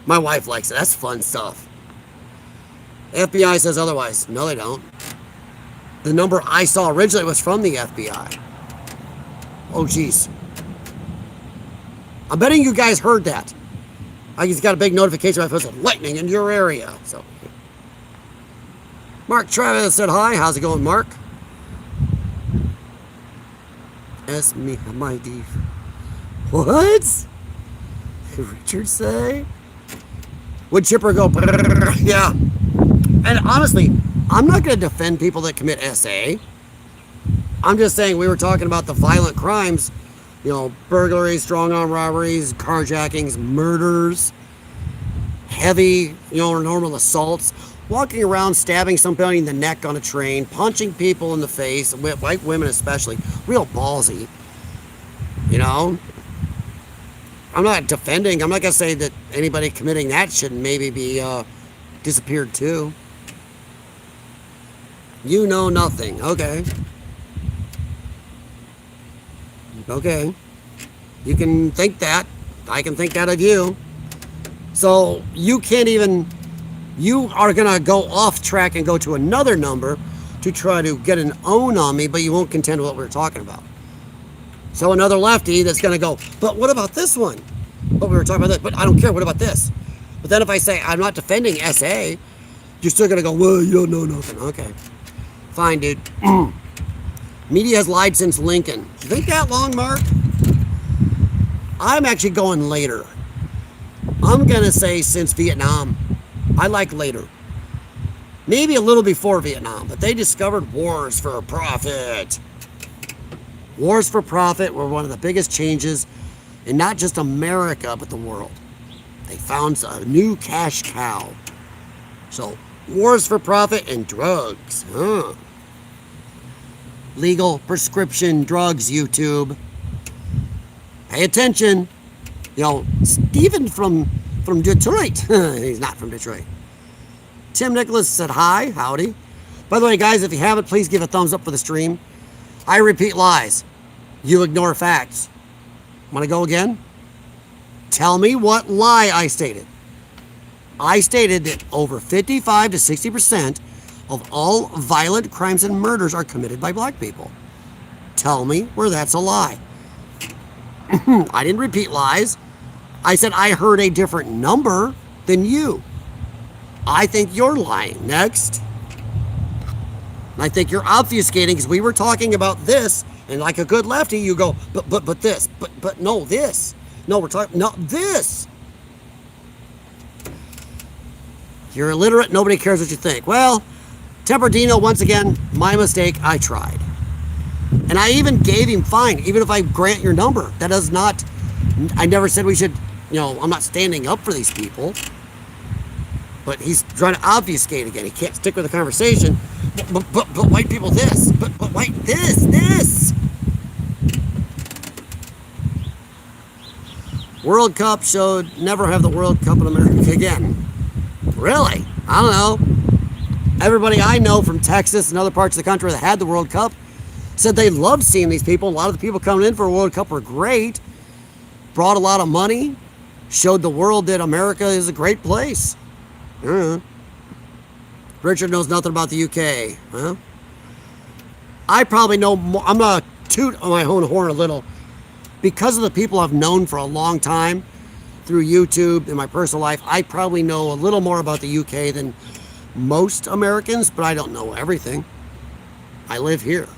My wife likes it. That's fun stuff. FBI says otherwise. No, they don't. The number I saw originally was from the FBI. Oh, jeez. I'm betting you guys heard that. I just got a big notification. I posted lightning in your area. So, Mark Travis said hi. How's it going, Mark? Ask me, my dear. What? Richard say? Would Chipper go? Yeah. And honestly, I'm not going to defend people that commit SA. I'm just saying we were talking about the violent crimes. You know, burglaries, strong arm robberies, carjackings, murders, heavy, normal assaults, walking around stabbing somebody in the neck on a train, punching people in the face, white women especially, real ballsy. I'm not defending. I'm not going to say that anybody committing that should maybe be disappeared too. You know nothing. Okay. Okay. You can think that. I can think that of you. So you can't even, you are going to go off track and go to another number to try to get an own on me, but you won't contend with what we're talking about. So another lefty that's going to go, but what about this one? But we were talking about that, but I don't care. What about this? But then if I say I'm not defending SA, you're still going to go, well, you don't know nothing. Okay. Fine, dude. Media has lied since Lincoln. You think that long, Mark? I'm actually going later. I'm going to say since Vietnam. I like later. Maybe a little before Vietnam, but they discovered wars for profit. Wars for profit were one of the biggest changes in not just America, but the world. They found a new cash cow. So, wars for profit and drugs. Huh. Legal prescription drugs, YouTube. Pay attention. Steven from Detroit. He's not from Detroit. Tim Nicholas said hi. Howdy. By the way, guys, if you haven't, please give a thumbs up for the stream. I repeat lies. You ignore facts. Want to go again? Tell me what lie I stated. I stated that over 55 to 60% of all violent crimes and murders are committed by black people. Tell me where that's a lie. I didn't repeat lies. I said I heard a different number than you. I think you're lying. Next. I think you're obfuscating because we were talking about this, and like a good lefty, you go, but this, but no, this. No, we're talking, no, this. You're illiterate, nobody cares what you think. Well, Temperdino, once again, my mistake, I tried. And I even gave him fine, even if I grant your number. That does not, I never said we should, I'm not standing up for these people. But he's trying to obfuscate again. He can't stick with the conversation. But white people this. But white this. World Cup showed never have the World Cup in America again. Really? I don't know. Everybody I know from Texas and other parts of the country that had the World Cup said they loved seeing these people. A lot of the people coming in for a World Cup were great. Brought a lot of money. Showed the world that America is a great place. Richard knows nothing about the UK. Huh? I probably know more. I'm going to toot on my own horn a little. Because of the people I've known for a long time through YouTube and my personal life, I probably know a little more about the UK than most Americans, but I don't know everything. I live here.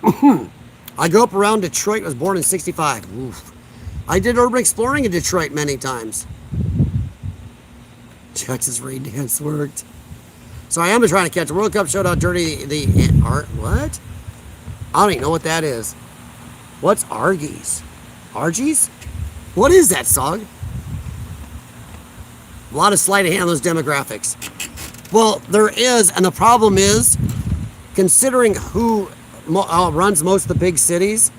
I grew up around Detroit. I was born in 65. Oof. I did urban exploring in Detroit many times. Texas rain dance worked. So I am trying to catch the World Cup showed how dirty the art. What? I don't even know what that is. What's Argies? Argies? What is that song? A lot of sleight of hand on those demographics. Well, there is, and the problem is, considering who runs most of the big cities,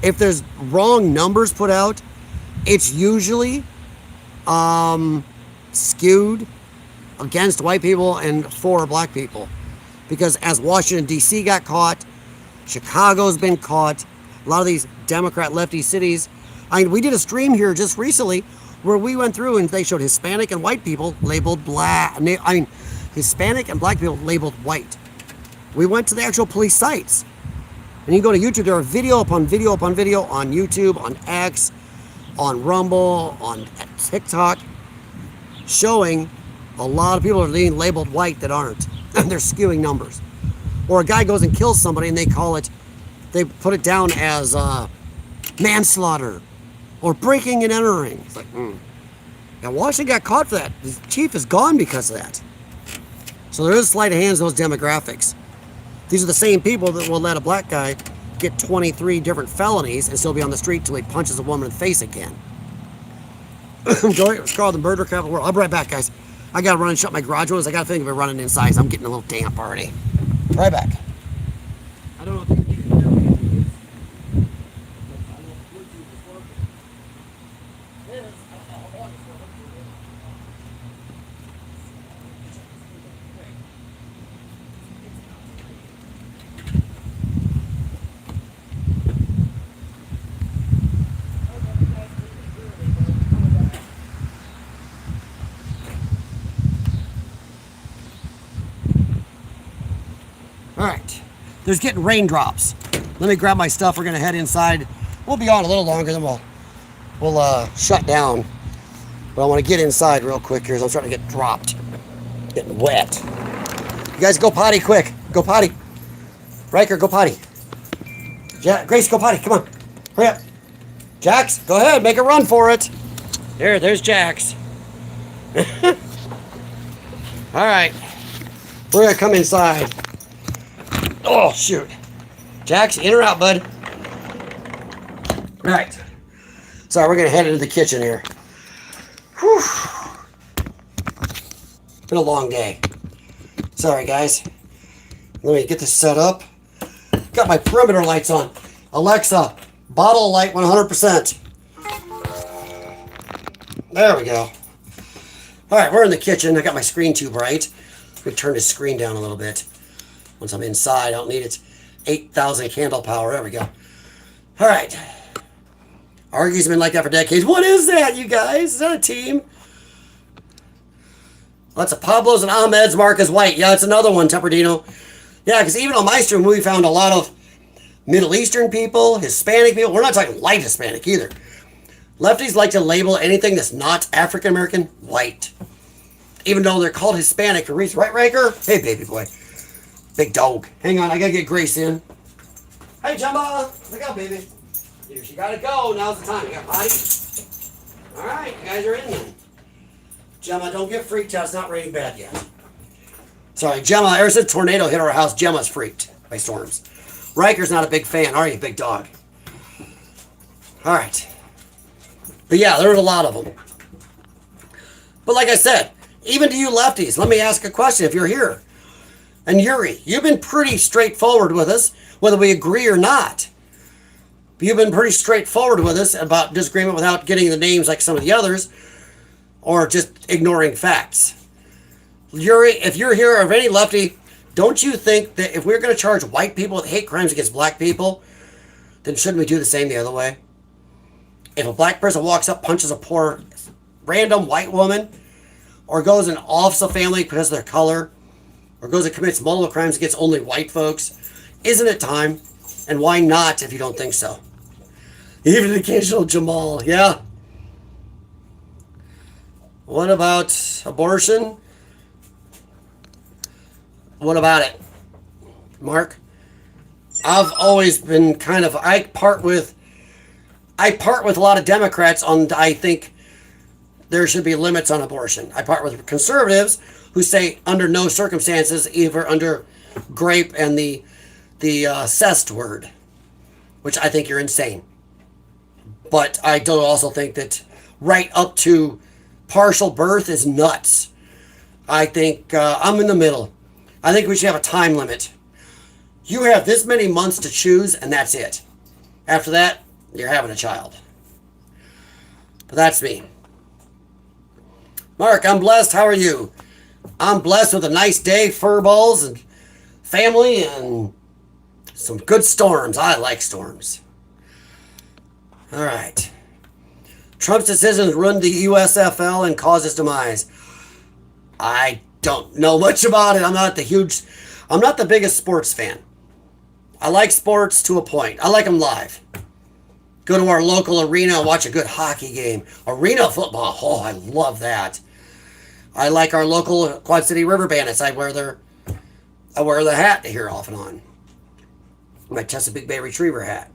if there's wrong numbers put out, it's usually skewed against white people and for black people. Because as Washington, D.C. got caught, Chicago's been caught, a lot of these Democrat lefty cities. I mean, we did a stream here just recently where we went through and they showed Hispanic and white people labeled black. I mean, Hispanic and black people labeled white. We went to the actual police sites. And you can go to YouTube, there are video upon video upon video on YouTube, on X, on Rumble, on TikTok, showing a lot of people are being labeled white that aren't. And they're skewing numbers. Or a guy goes and kills somebody and they put it down as manslaughter or breaking and entering. It's like, Now Washington got caught for that. The chief is gone because of that. So there is sleight of hands in those demographics. These are the same people that will let a black guy get 23 different felonies and still be on the street until he punches a woman in the face again. It was called the murder capital world. I'll be right back, guys. I gotta run and shut my garage windows. I gotta think of it running inside. So I'm getting a little damp already. Right back. I don't know if you can hear me. All right, there's getting raindrops. Let me grab my stuff. We're gonna head inside. We'll be on a little longer, then we'll shut down. But I want to get inside real quick here. I'm starting to get dropped, getting wet. You guys go potty quick. Go potty. Riker, go potty. Grace, go potty. Come on, hurry up. Jax, go ahead. Make a run for it. There's Jax. All right, we're gonna come inside. Oh, shoot. Jax, in or out, bud? All right. Sorry, we're going to head into the kitchen here. Whew. Been a long day. Sorry, guys. Let me get this set up. Got my perimeter lights on. Alexa, bottle light 100%. There we go. All right, we're in the kitchen. I got my screen too bright. Let me turn the screen down a little bit. Once I'm inside, I don't need it. 8,000 candle power. There we go. All right. Argy's been like that for decades. What is that, you guys? Is that a team? Lots of Pablos and Ahmeds. Mark is white. Yeah, it's another one, Temperdino. Yeah, because even on my stream, we found a lot of Middle Eastern people, Hispanic people. We're not talking light Hispanic either. Lefties like to label anything that's not African American white, even though they're called Hispanic for a reason. Right, Riker? Hey, baby boy. Big dog. Hang on, I gotta get Grace in. Hey, Gemma. Look out, baby. Here she gotta go. Now's the time. You got potty? All right, you guys are in then. Gemma, don't get freaked out. It's not raining bad yet. Sorry, Gemma. Ever since tornado hit our house, Gemma's freaked by storms. Riker's not a big fan, are you, big dog? All right. But yeah, there's a lot of them. But like I said, even to you lefties, let me ask a question if you're here. And Yuri, you've been pretty straightforward with us, whether we agree or not. You've been pretty straightforward with us about disagreement without getting the names like some of the others, or just ignoring facts. Yuri, if you're here, or if any lefty, don't you think that if we're going to charge white people with hate crimes against black people, then shouldn't we do the same the other way? If a black person walks up, punches a poor random white woman, or goes and offs a family because of their color, or goes and commits multiple crimes against only white folks, isn't it time? And why not if you don't think so? Even the occasional Jamal, yeah. What about abortion? What about it, Mark? I've always been kind of, I part with a lot of Democrats on, I think there should be limits on abortion. I part with conservatives who say under no circumstances, either under grape and the cest word, which I think you're insane. But I do also think that right up to partial birth is nuts. I think I'm in the middle. I think we should have a time limit. You have this many months to choose, and that's it. After that, you're having a child. But that's me. Mark, I'm blessed. How are you? I'm blessed with a nice day, fur balls, and family, and some good storms. I like storms. All right. Trump's decision ruined the USFL and caused its demise. I don't know much about it. I'm not the biggest sports fan. I like sports to a point. I like them live. Go to our local arena and watch a good hockey game. Arena football. Oh, I love that. I like our local Quad City River Bandits. I wear the hat here off and on. My Chesapeake Bay Retriever hat.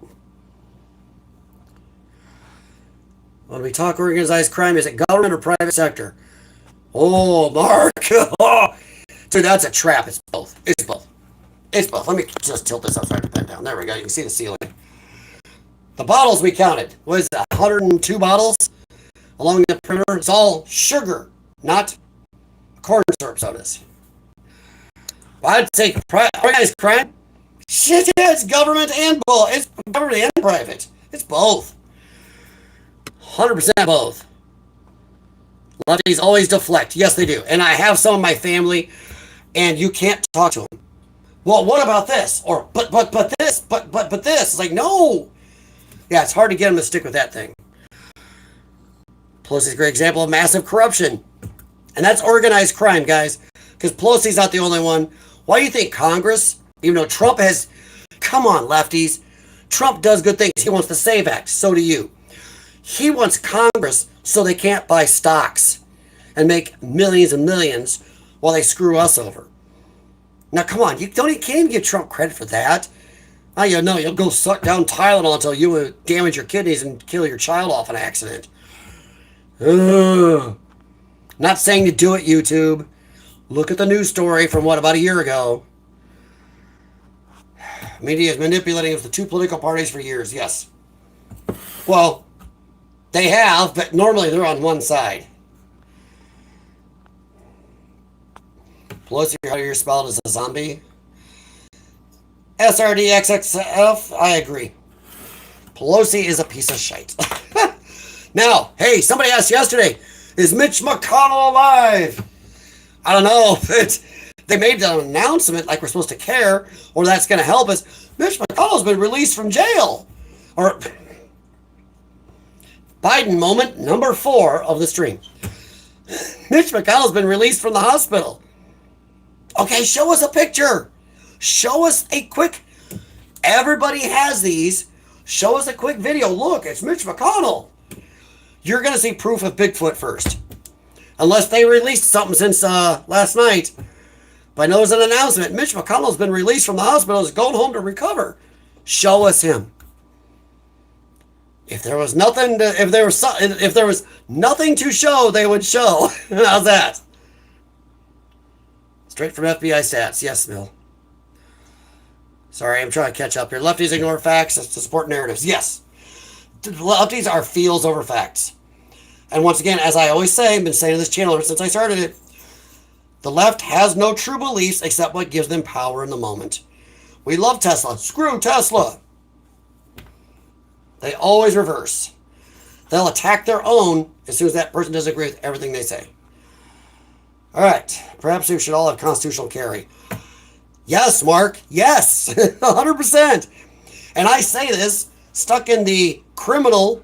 When we talk organized crime, is it government or private sector? Oh, Mark. Dude, that's a trap. It's both. It's both. It's both. Let me just tilt this upside down. There we go. You can see the ceiling. The bottles we counted. What is that? 102 bottles along the perimeter. It's all sugar, not corn syrup sodas. Well, I'd say organized crime. Shit, yeah, it's government and both. It's government and private. It's both. 100% both. Lefties always deflect. Yes, they do. And I have some of my family, and you can't talk to them. Well, what about this? Or but this, but this. It's like, no. Yeah, it's hard to get them to stick with that thing. Pelosi's a great example of massive corruption. And that's organized crime, guys. Because Pelosi's not the only one. Why do you think Congress, even though Trump has, come on, lefties, Trump does good things. He wants the SAVE Act. So do you. He wants Congress so they can't buy stocks and make millions and millions while they screw us over. Now, come on. You can't even give Trump credit for that. Oh, you know, you'll go suck down Tylenol until you damage your kidneys and kill your child off an accident. Ugh. Not saying to do it, YouTube. Look at the news story from, about a year ago. Media is manipulating the two political parties for years. Yes. Well, they have, but normally they're on one side. Pelosi, how do you spell it as a zombie? SRDXXF, I agree. Pelosi is a piece of shite. Now, hey, somebody asked yesterday, is Mitch McConnell alive? I don't know if they made an announcement like we're supposed to care, or that's going to help us. Mitch McConnell's been released from jail. Or Biden moment number 4 of the stream. Mitch McConnell's been released from the hospital. Okay, show us a picture. Show us a quick... Everybody has these. Show us a quick video. Look, it's Mitch McConnell. You're going to see proof of Bigfoot first. Unless they released something since last night. But I know there's an announcement. Mitch McConnell's been released from the hospital. He's going home to recover. Show us him. If there was nothing to, if there was nothing to show, they would show. How's that? Straight from FBI stats. Yes, Mill. Sorry, I'm trying to catch up here. Lefties ignore facts to support narratives. Yes. Lefties are feels over facts. And once again, as I always say, I've been saying on this channel ever since I started it, the left has no true beliefs except what gives them power in the moment. We love Tesla. Screw Tesla. They always reverse. They'll attack their own as soon as that person doesn't agree with everything they say. All right. Perhaps we should all have constitutional carry. Yes, Mark. Yes. 100%. And I say this stuck in the criminal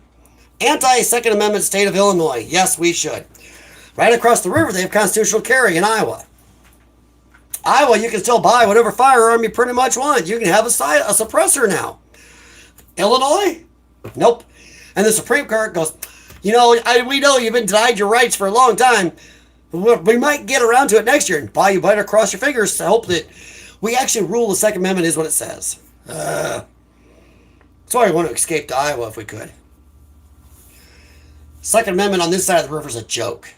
anti-Second Amendment state of Illinois. Yes, we should. Right across the river, they have constitutional carry in Iowa. Iowa, you can still buy whatever firearm you pretty much want. You can have a suppressor now. Illinois? Nope. And the Supreme Court goes, you know, we know you've been denied your rights for a long time. We might get around to it next year and buy you better cross your fingers to hope that we actually rule the Second Amendment is what it says. That's why we want to escape to Iowa if we could. Second Amendment on this side of the river is a joke.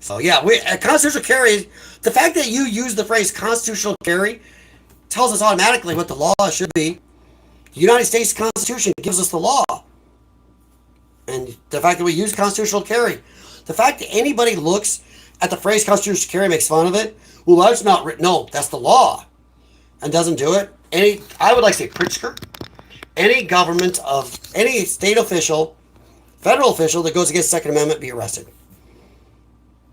So yeah, constitutional carry, the fact that you use the phrase constitutional carry tells us automatically what the law should be. The United States Constitution gives us the law. And the fact that we use constitutional carry, the fact that anybody looks at the phrase constitutional carry, makes fun of it, well, that's not written. No, that's the law. And doesn't do it. I would like to say Pritzker, any government of any state official, federal official that goes against the Second Amendment be arrested.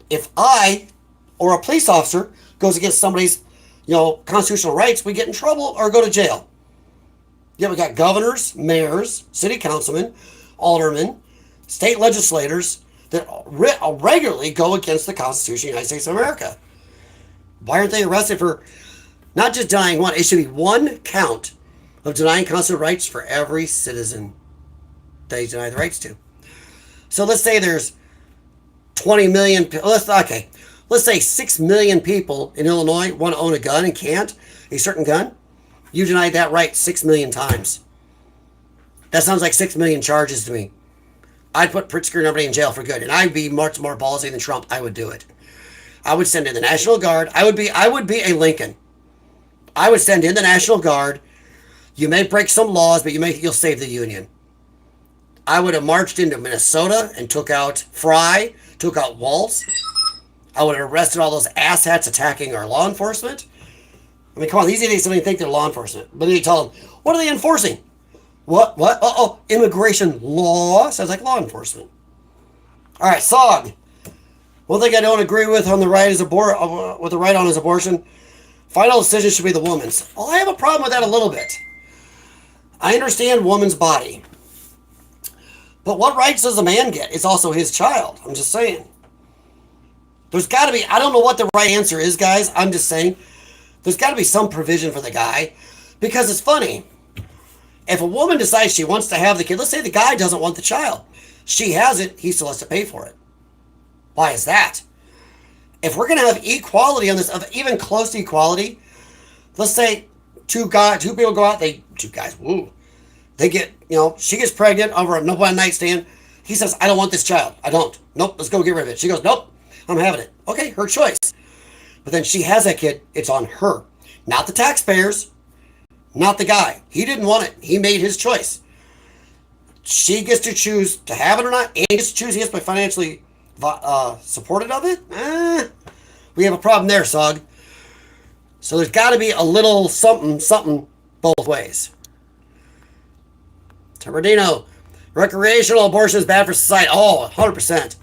If I or a police officer goes against somebody's, constitutional rights, we get in trouble or go to jail. Yeah, we got governors, mayors, city councilmen, aldermen, state legislators that regularly go against the Constitution of the United States of America. Why aren't they arrested for not just denying one? It should be one count of denying constitutional rights for every citizen they deny the rights to. So let's say there's 20 million, let's say 6 million people in Illinois want to own a gun and can't, a certain gun. You denied that right 6 million times. That sounds like 6 million charges to me. I'd put Pritzker and everybody in jail for good, and I'd be much more ballsy than Trump. I would do it. I would send in the National Guard. I would be a Lincoln. I would send in the National Guard. You may break some laws, but you'll save the Union. I would have marched into Minnesota and took out Fry, took out Waltz. I would have arrested all those asshats attacking our law enforcement. I mean, come on, these idiots don't even think they're law enforcement. But then you tell them, what are they enforcing? What? Uh-oh, immigration law. Sounds like law enforcement. All right, SOG. One thing I don't agree with on the right is with the right on is abortion. Final decision should be the woman's. Well, I have a problem with that a little bit. I understand woman's body. But what rights does a man get? It's also his child. I'm just saying. There's got to be, I don't know what the right answer is, guys. I'm just saying. There's got to be some provision for the guy. Because it's funny. If a woman decides she wants to have the kid, let's say the guy doesn't want the child. She has it, he still has to pay for it. Why is that? If we're going to have equality on this, of even close to equality, let's say two people go out, they get, she gets pregnant over a one night stand. He says, I don't want this child. I don't. Nope, let's go get rid of it. She goes, nope, I'm having it. Okay, her choice. But then she has that kid, it's on her. Not the taxpayers, not the guy. He didn't want it. He made his choice. She gets to choose to have it or not, and he gets to choose he has to be financially supported of it. We have a problem there, SOG. So there's got to be a little something both ways. Bernardino, recreational abortion is bad for society. Oh, 100%.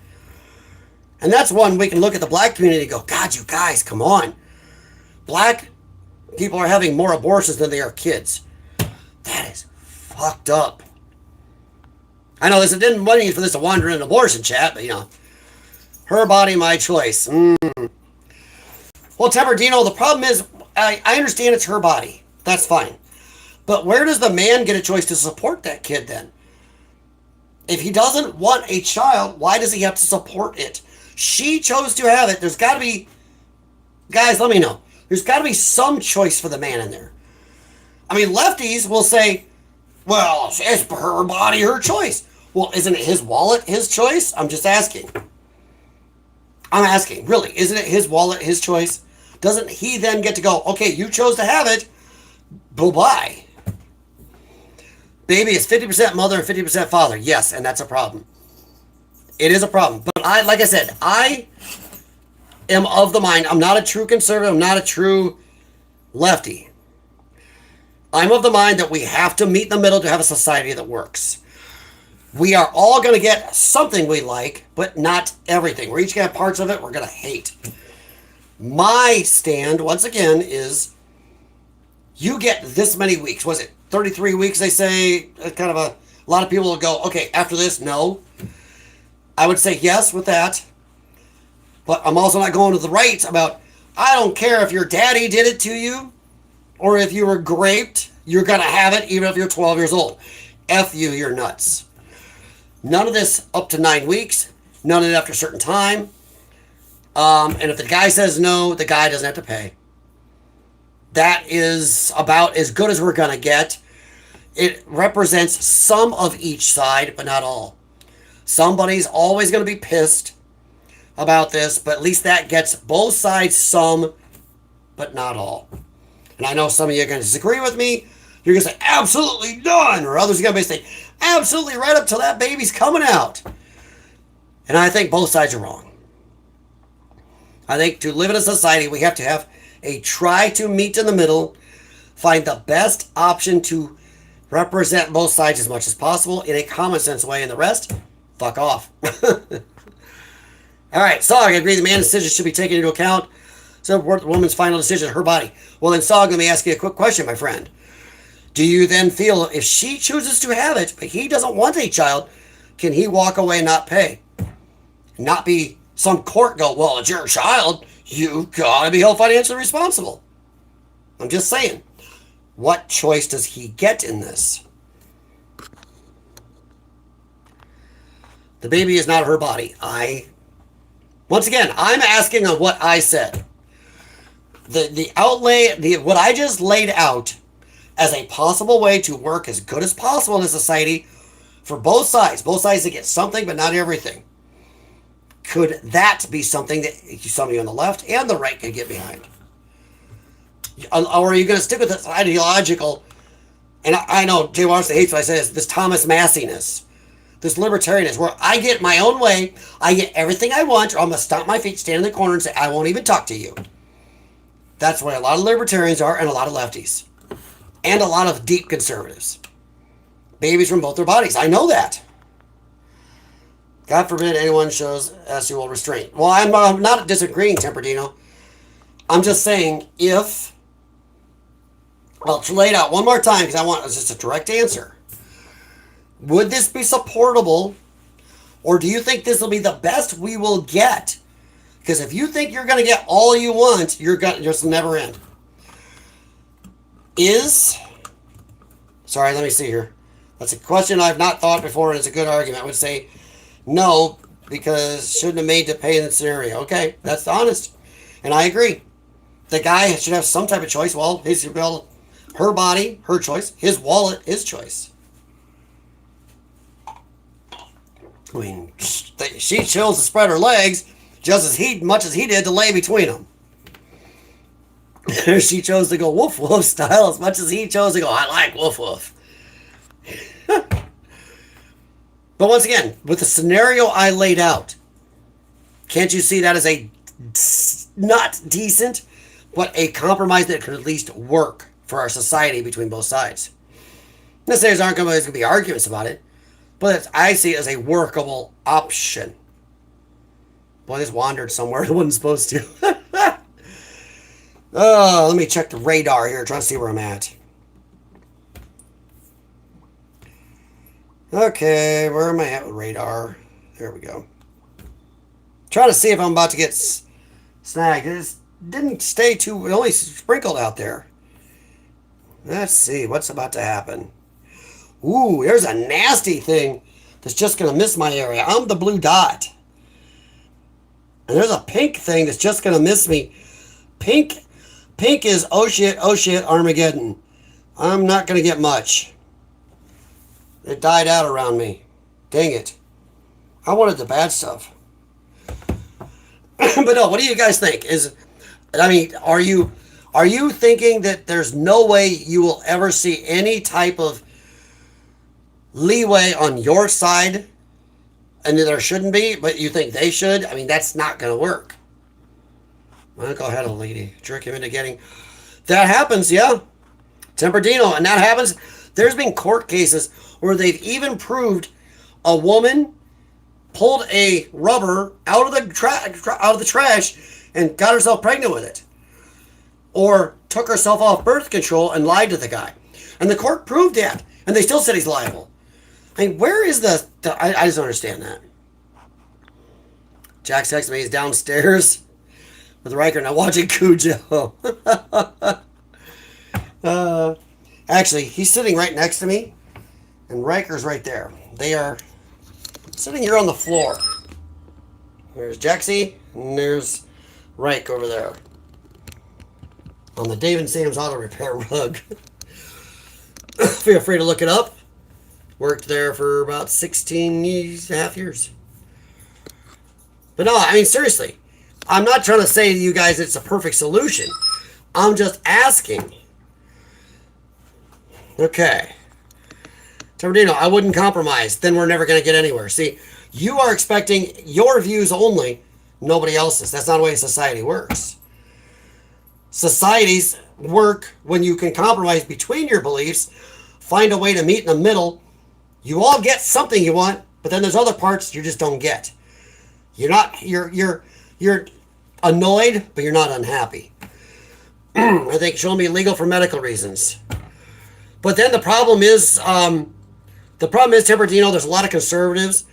And that's one we can look at the black community and go, God, you guys, come on. Black people are having more abortions than they are kids. That is fucked up. I know I didn't want for this to wander in an abortion chat, but Her body, my choice. Well, Temperdino, the problem is, I understand it's her body. That's fine. But where does the man get a choice to support that kid then? If he doesn't want a child, why does he have to support it? She chose to have it. There's got to be, guys, let me know. There's got to be some choice for the man in there. I mean, lefties will say, well, it's her body, her choice. Well, isn't it his wallet, his choice? I'm just asking. I'm asking, really, isn't it his wallet, his choice? Doesn't he then get to go, okay, you chose to have it, bye-bye. Baby is 50% mother and 50% father. Yes, and that's a problem. It is a problem. But like I said, I am of the mind, I'm not a true conservative, I'm not a true lefty. I'm of the mind that we have to meet in the middle to have a society that works. We are all going to get something we like, but not everything. We're each going to have parts of it we're going to hate. My stand, once again, is you get this many weeks. Was it 33 weeks, they say? Kind of a lot of people will go, okay, after this, no. I would say yes with that. But I'm also not going to the right about, I don't care if your daddy did it to you or if you were raped, you're going to have it even if you're 12 years old. F you, you're nuts. None of this up to 9 weeks. None of it after a certain time. And if the guy says no, the guy doesn't have to pay. That is about as good as we're going to get. It represents some of each side, but not all. Somebody's always going to be pissed about this, but at least that gets both sides some, but not all. And I know some of you are going to disagree with me. You're going to say, absolutely none. Or others are going to say, absolutely right up till that baby's coming out. And I think both sides are wrong. I think to live in a society, we have to have a try to meet in the middle, find the best option to represent both sides as much as possible in a common sense way, and the rest, fuck off. All right, Sog, I agree the man's decision should be taken into account. So the woman's final decision, her body. Well, then, Sog, let me ask you a quick question, my friend. Do you then feel if she chooses to have it, but he doesn't want a child, can he walk away and not pay? Not be some court go, well, it's your child. You gotta be held financially responsible. I'm just saying. What choice does he get in this? The baby is not her body. Once again, I'm asking on what I said. What I just laid out as a possible way to work as good as possible in a society for both sides to get something but not everything. Could that be something that some of you on the left and the right could get behind? Or are you going to stick with this ideological, and I know Jay Washington hates what I say, this Thomas Massiness, this libertarianism, where I get my own way, I get everything I want, or I'm going to stomp my feet, stand in the corner and say, I won't even talk to you. That's what a lot of libertarians are, and a lot of lefties. And a lot of deep conservatives. Babies from both their bodies. I know that. God forbid anyone shows sexual restraint. Well, I'm not disagreeing, Temperdino. I'm just saying if... Well, to lay it out one more time, because I want just a direct answer. Would this be supportable, or do you think this will be the best we will get? Because if you think you're going to get all you want, you're going to just never end. Sorry, let me see here. That's a question I've not thought before, and it's a good argument. I would say no, because shouldn't have made to pay in the scenario. Okay, that's honest. And I agree. The guy should have some type of choice. Well, her body, her choice. His wallet, his choice. I mean, she chose to spread her legs just as much as he did to lay between them. She chose to go woof woof style as much as he chose to go, I like woof woof. But once again, with the scenario I laid out, can't you see that as a not decent, but a compromise that could at least work for our society between both sides? Necessarily aren't going to be arguments about it, but I see it as a workable option. Boy, this wandered somewhere it wasn't supposed to. Oh, let me check the radar here, trying to see where I'm at. Okay, where am I at with radar? There we go. Trying to see if I'm about to get snagged. It didn't stay too, it only sprinkled out there. Let's see what's about to happen. Ooh, there's a nasty thing that's just going to miss my area. I'm the blue dot. And there's a pink thing that's just going to miss me. Pink is oh shit, Armageddon. I'm not going to get much. It died out around me. Dang it. I wanted the bad stuff. But no, what do you guys think? Are you thinking that there's no way you will ever see any type of leeway on your side, and there shouldn't be, but you think they should? I mean, that's not going to work. Well, go ahead, old lady. Jerk him into getting... That happens, yeah. Temperdino, and that happens. There's been court cases where they've even proved a woman pulled a rubber out of the trash and got herself pregnant with it, or took herself off birth control and lied to the guy, and the court proved that, and they still said he's liable. I mean, where is I just don't understand that. Jack texted me he's downstairs with Riker now watching Cujo. Actually, he's sitting right next to me, and Riker's right there. They are sitting here on the floor. There's Jaxie, and there's Reich over there on the Dave and Sam's Auto Repair rug. Feel free to look it up. Worked there for about 16 and a half years. But no, I mean, seriously, I'm not trying to say to you guys it's a perfect solution. I'm just asking. Okay. Temperdino, I wouldn't compromise. Then we're never going to get anywhere. See, you are expecting your views only, nobody else's. That's not the way society works. Societies work when you can compromise between your beliefs, find a way to meet in the middle. You all get something you want, but then there's other parts you just don't get. You're annoyed, but you're not unhappy. I think it should be legal for medical reasons. But then the problem is, Temperdino, there's a lot of conservatives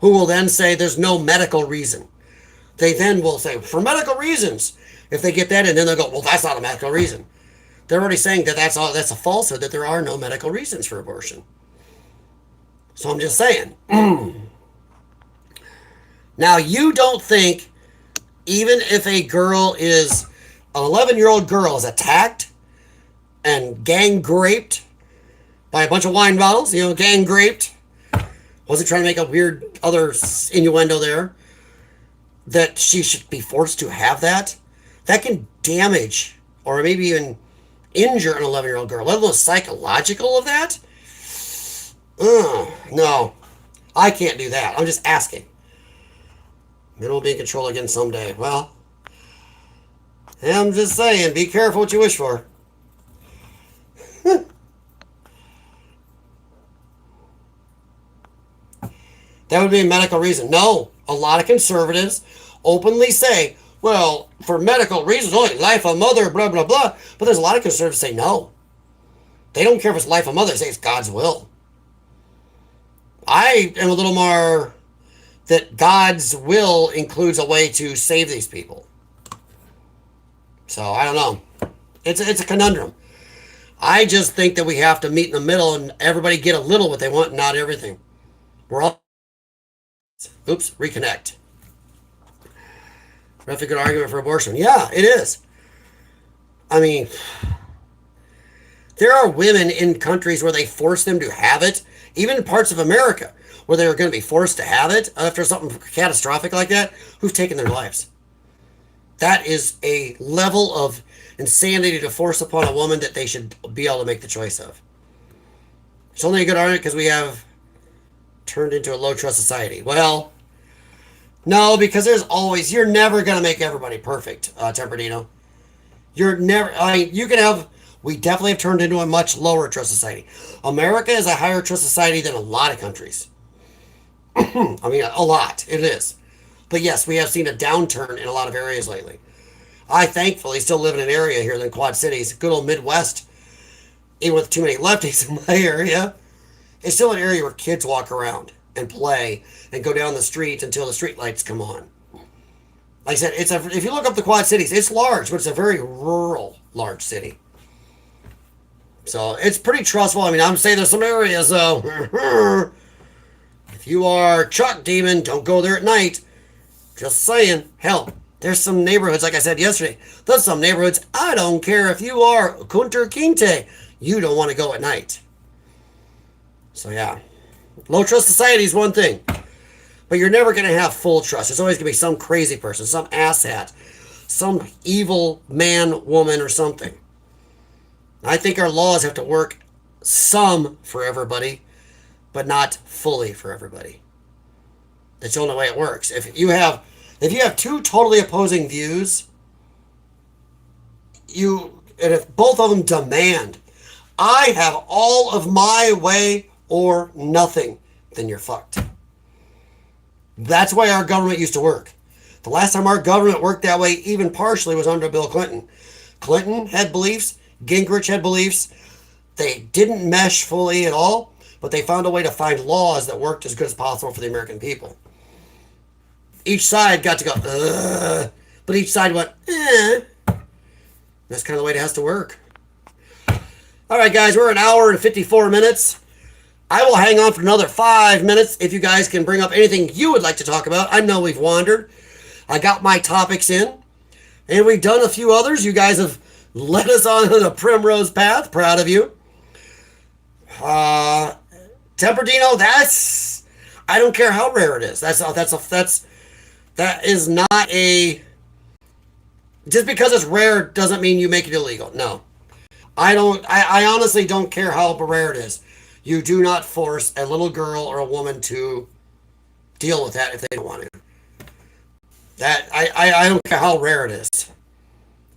who will then say there's no medical reason. They then will say, for medical reasons. If they get that in, then they'll go, well, that's not a medical reason. They're already saying that that's a falsehood, that there are no medical reasons for abortion. So I'm just saying. Now, you don't think, even if an 11-year-old girl is attacked and gang-raped by a bunch of wine bottles, gang-raped, wasn't trying to make a weird other innuendo there, that she should be forced to have that? That can damage or maybe even injure an 11-year-old girl, let alone psychological of that? No, I can't do that. I'm just asking. Maybe we'll be in control again someday. Well, I'm just saying, be careful what you wish for. That would be a medical reason. No, a lot of conservatives openly say, well, for medical reasons, only life of mother, blah, blah, blah. But there's a lot of conservatives say no. They don't care if it's life of mother. They say it's God's will. I am a little more that God's will includes a way to save these people. So, I don't know. It's a conundrum. I just think that we have to meet in the middle and everybody get a little what they want, not everything. We're all... Oops, reconnect. That's a good argument for abortion. Yeah, it is. I mean, there are women in countries where they force them to have it, even in parts of America where they're going to be forced to have it after something catastrophic like that, who've taken their lives. That is a level of insanity to force upon a woman that they should be able to make the choice of. It's only a good argument because we have turned into a low trust society. Well, no, because you're never going to make everybody perfect, Temperdino. We definitely have turned into a much lower trust society. America is a higher trust society than a lot of countries. I mean, a lot. It is. But yes, we have seen a downturn in a lot of areas lately. I thankfully still live in an area here in the Quad Cities, good old Midwest, even with too many lefties in my area. It's still an area where kids walk around and play and go down the street until the street lights come on. Like I said, if you look up the Quad Cities, it's large, but it's a very rural, large city. So it's pretty trustful. I mean, I'm saying there's some areas, though. If you are Chuck Demon, don't go there at night. Just saying. Hell, there's some neighborhoods, like I said yesterday, there's some neighborhoods, I don't care if you are Kunter Kinte, you don't want to go at night. So, yeah. Low trust society is one thing. But you're never going to have full trust. There's always going to be some crazy person, some asshat, some evil man, woman, or something. I think our laws have to work some for everybody, but not fully for everybody. That's the only way it works. If you have two totally opposing views, and if both of them demand, I have all of my way or nothing, then you're fucked. That's why our government used to work. The last time our government worked that way, even partially, was under Bill Clinton. Clinton had beliefs. Gingrich had beliefs. They didn't mesh fully at all, but they found a way to find laws that worked as good as possible for the American people. Each side got to go, ugh, but each side went, eh. That's kind of the way it has to work. All right, guys, we're an hour and 54 minutes. I will hang on for another 5 minutes if you guys can bring up anything you would like to talk about. I know we've wandered. I got my topics in, and we've done a few others. You guys have led us on the primrose path. Proud of you. Temperdino, I don't care how rare it is. That is not a... Just because it's rare doesn't mean you make it illegal. No. I honestly don't care how rare it is. You do not force a little girl or a woman to deal with that if they don't want to. I don't care how rare it is.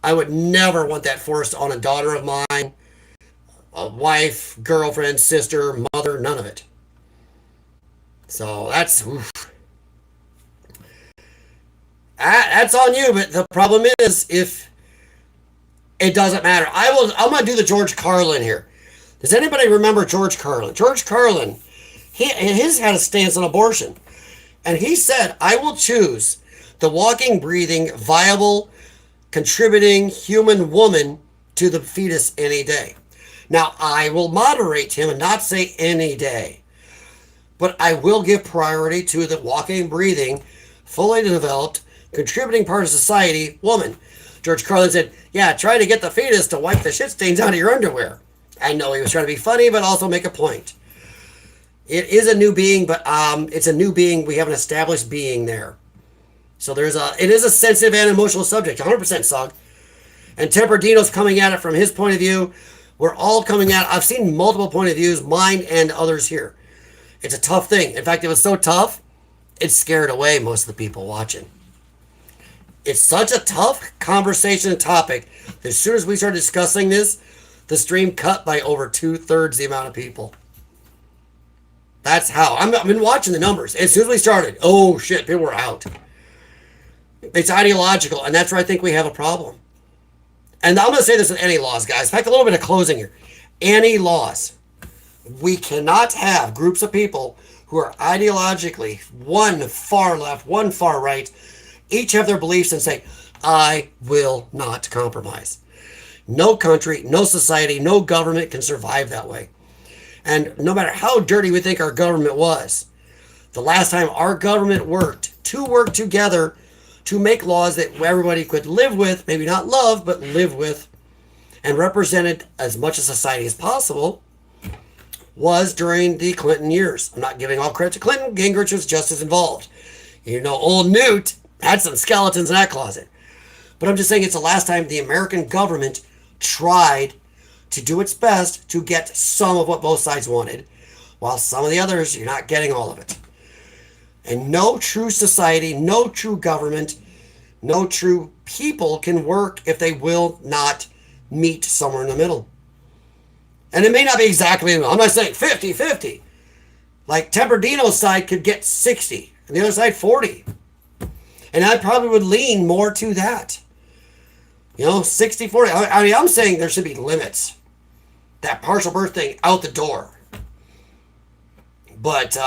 I would never want that forced on a daughter of mine, a wife, girlfriend, sister, mother, none of it. So that's... Oof. That's on you, but the problem is if it doesn't matter. I'm going to do the George Carlin here. Does anybody remember George Carlin? George Carlin, his had a stance on abortion. And he said, I will choose the walking, breathing, viable, contributing human woman to the fetus any day. Now, I will moderate him and not say any day. But I will give priority to the walking, breathing, fully developed, contributing part of society woman. George Carlin said, yeah, try to get the fetus to wipe the shit stains out of your underwear. I know he was trying to be funny, but also make a point. It is a new being, but it's a new being. We have an established being there. So it is a sensitive and emotional subject, 100% Sog. And Temperdino's coming at it from his point of view. We're all coming at it. I've seen multiple point of views, mine and others here. It's a tough thing. In fact, it was so tough, it scared away most of the people watching. It's such a tough conversation and topic that as soon as we started discussing this, the stream cut by over 2/3 the amount of people. That's how. I've been watching the numbers. As soon as we started, oh shit, people were out. It's ideological, and that's where I think we have a problem. And I'm going to say this with any laws, guys. In fact, a little bit of closing here. Any laws. We cannot have groups of people who are ideologically one far left, one far right, each have their beliefs and say, I will not compromise. No country, no society, no government can survive that way. And no matter how dirty we think our government was, the last time our government worked together to make laws that everybody could live with, maybe not love, but live with, and represented as much of society as possible, was during the Clinton years. I'm not giving all credit to Clinton. Gingrich was just as involved. You know, old Newt had some skeletons in that closet. But I'm just saying it's the last time the American government tried to do its best to get some of what both sides wanted, while some of the others, you're not getting all of it. And no true society, no true government, no true people can work if they will not meet somewhere in the middle. And it may not be exactly, I'm not saying 50-50. Like Temperdino's side could get 60, and the other side 40. And I probably would lean more to that. 60-40. I mean, I'm saying there should be limits. That partial birth thing out the door. But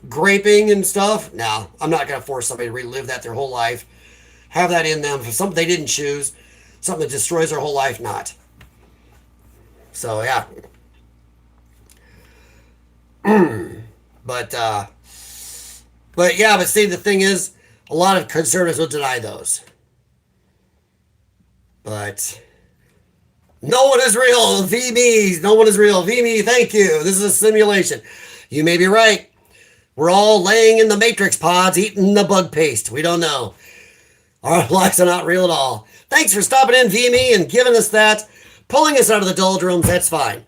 graping and stuff. No, I'm not going to force somebody to relive that their whole life. Have that in them for something they didn't choose, something that destroys their whole life, not. So, yeah. But, uh, but see, the thing is, a lot of conservatives will deny those. But no one is real. V-me. No one is real. V-me, thank you. This is a simulation. You may be right. We're all laying in the matrix pods eating the bug paste. We don't know. Our lives are not real at all. Thanks for stopping in, V-me, and giving us that. Pulling us out of the doldrums. That's fine.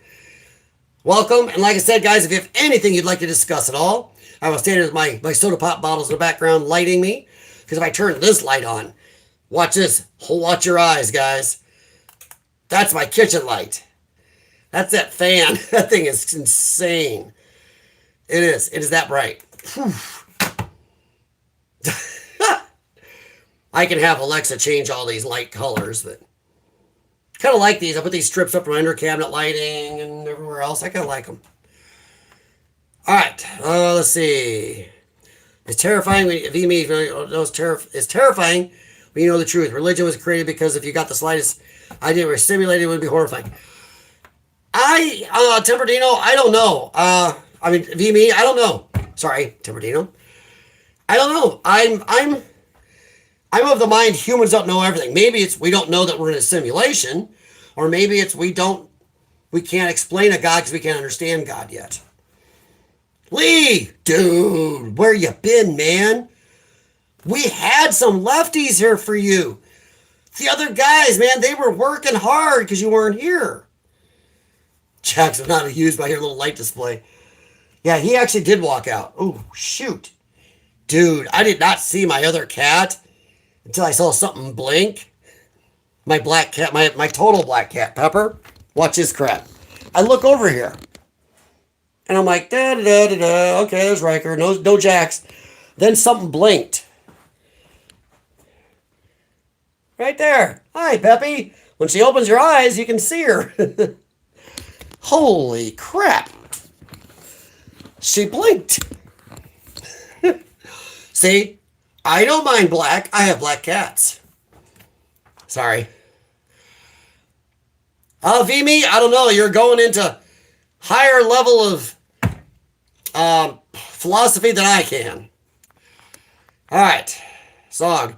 Welcome. And like I said, guys, if you have anything you'd like to discuss at all, I will stand with my soda pop bottles in the background lighting me. Because if I turn this light on, watch this. Watch your eyes, guys. That's my kitchen light. That's that fan. That thing is insane. It is. It is that bright. I can have Alexa change all these light colors, but kind of like these. I put these strips up for under cabinet lighting and everywhere else. I kind of like them. All right. Let's see. It's terrifying. It's terrifying when you know the truth. Religion was created because if you got the slightest idea we're simulated, it would be horrifying. Temperdino, I don't know. V-me, I don't know. Sorry, Temperdino. I don't know. I'm of the mind humans don't know everything. Maybe it's we don't know that we're in a simulation, or maybe it's we can't explain a God because we can't understand God yet. Lee, dude, where you been, man? We had some lefties here for you. The other guys, man, they were working hard because you weren't here. Jack's not amused by your little light display. Yeah, he actually did walk out. Oh, shoot. Dude, I did not see my other cat until I saw something blink. My black cat, my total black cat, Pepper. Watch this crap. I look over here. And I'm like, da-da-da-da-da. Okay, there's Riker. No Jax. Then something blinked. Right there. Hi, Peppy. When she opens her eyes, you can see her. Holy crap. She blinked. See, I don't mind black. I have black cats. Sorry. V-me, I don't know. You're going into higher level of philosophy than I can. All right. Song.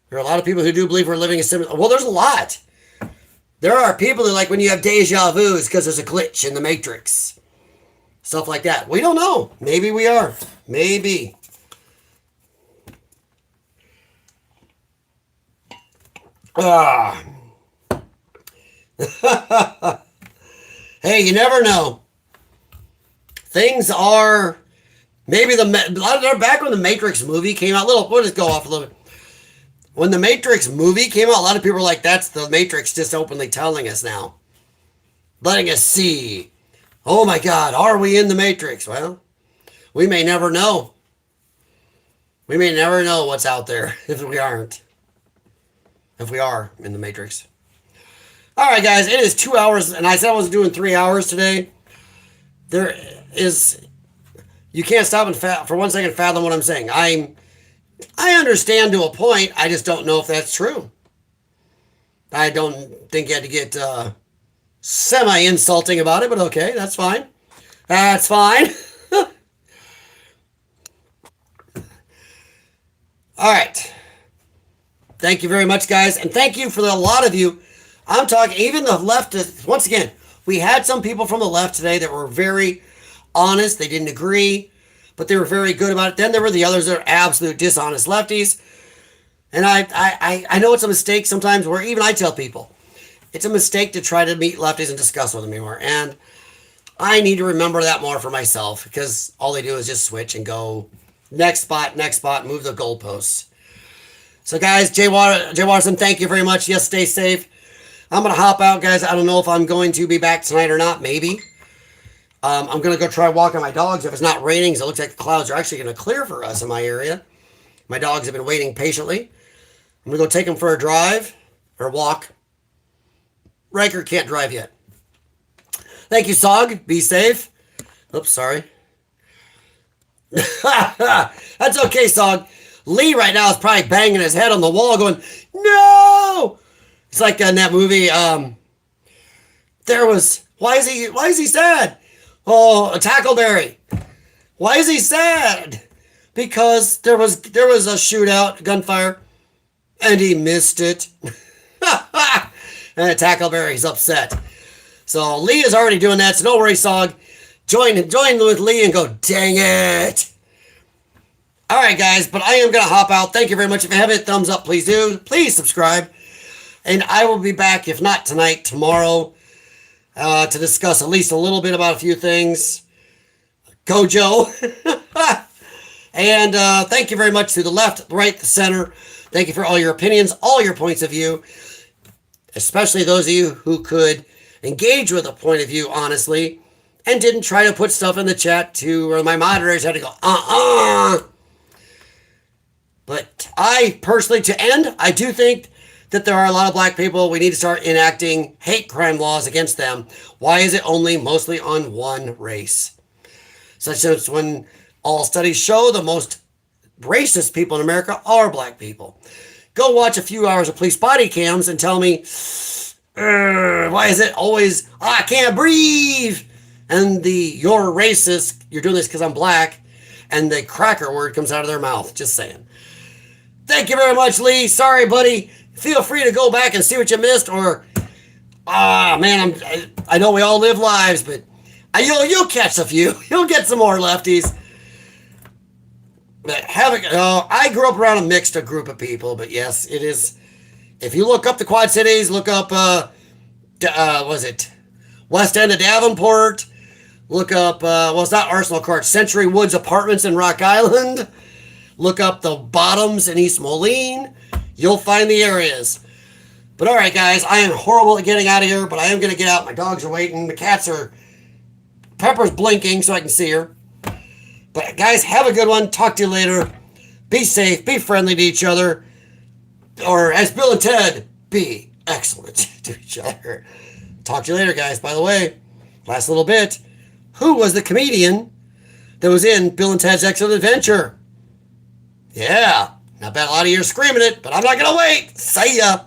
There are a lot of people who do believe we're living in similar. Well, there's a lot. There are people that like when you have deja vu, it's because there's a glitch in the Matrix. Stuff like that. We don't know. Maybe we are. Maybe. Hey, you never know. Things are maybe back when the Matrix movie came out. We'll just go off a little bit. When the Matrix movie came out, a lot of people were like, "That's the Matrix just openly telling us now, letting us see." Oh my God, are we in the Matrix? Well, we may never know. We may never know what's out there if we aren't. If we are in the Matrix. All right, guys, it is 2 hours, and I said I was doing 3 hours today. You can't stop and for 1 second fathom what I'm saying. I understand to a point. I just don't know if that's true. I don't think you had to get semi-insulting about it, but okay, that's fine. That's fine. All right. Thank you very much, guys. And thank you for a lot of you. I'm talking, even the left, once again, we had some people from the left today that were very honest. They didn't agree, but they were very good about it. Then there were the others that are absolute dishonest lefties. And I know it's a mistake sometimes where even I tell people, it's a mistake to try to meet lefties and discuss with them anymore. And I need to remember that more for myself because all they do is just switch and go next spot, move the goalposts. So guys, Jay Watterson, thank you very much. Yes, stay safe. I'm going to hop out, guys. I don't know if I'm going to be back tonight or not. Maybe. I'm going to go try walking my dogs. If it's not raining, because it looks like the clouds are actually going to clear for us in my area. My dogs have been waiting patiently. I'm going to go take them for a drive or walk. Riker can't drive yet. Thank you, Sog. Be safe. Oops, sorry. That's okay, Song. Lee right now is probably banging his head on the wall going, no! It's like in that movie, why is he sad? Oh, Tackleberry. Why is he sad? Because there was a shootout, gunfire, and he missed it. And Tackleberry's upset. So Lee is already doing that, so don't worry, Sog. Join with Lee and go, dang it. All right, guys, but I am going to hop out. Thank you very much. If you haven't, thumbs up, please do. Please subscribe. And I will be back, if not tonight, tomorrow, to discuss at least a little bit about a few things. Gojo. And thank you very much to the left, the right, the center. Thank you for all your opinions, all your points of view, especially those of you who could engage with a point of view honestly and didn't try to put stuff in the chat to where my moderators had to go, But I personally, to end, I do think that there are a lot of black people. We need to start enacting hate crime laws against them. Why is it only mostly on one race? Such as when all studies show the most racist people in America are black people. Go watch a few hours of police body cams and tell me, why is it always, I can't breathe? And you're racist, you're doing this because I'm black, and the cracker word comes out of their mouth. Just saying. Thank you very much, Lee. Sorry, buddy. Feel free to go back and see what you missed, or, man, I know we all live lives, but you'll catch a few. You'll get some more lefties. But I grew up around a mixed group of people, but yes, it is. If you look up the Quad Cities, look up, was it West End of Davenport? Look up, it's not Arsenal Court, Century Woods Apartments in Rock Island. Look up the Bottoms in East Moline. You'll find the areas. But all right, guys, I am horrible at getting out of here, but I am going to get out. My dogs are waiting. Pepper's blinking so I can see her. But guys, have a good one. Talk to you later. Be safe. Be friendly to each other. Or as Bill and Ted, be excellent to each other. Talk to you later, guys. By the way, last little bit. Who was the comedian that was in Bill and Ted's Excellent Adventure? Yeah. Not bet a lot of you are screaming it, but I'm not going to wait. See ya.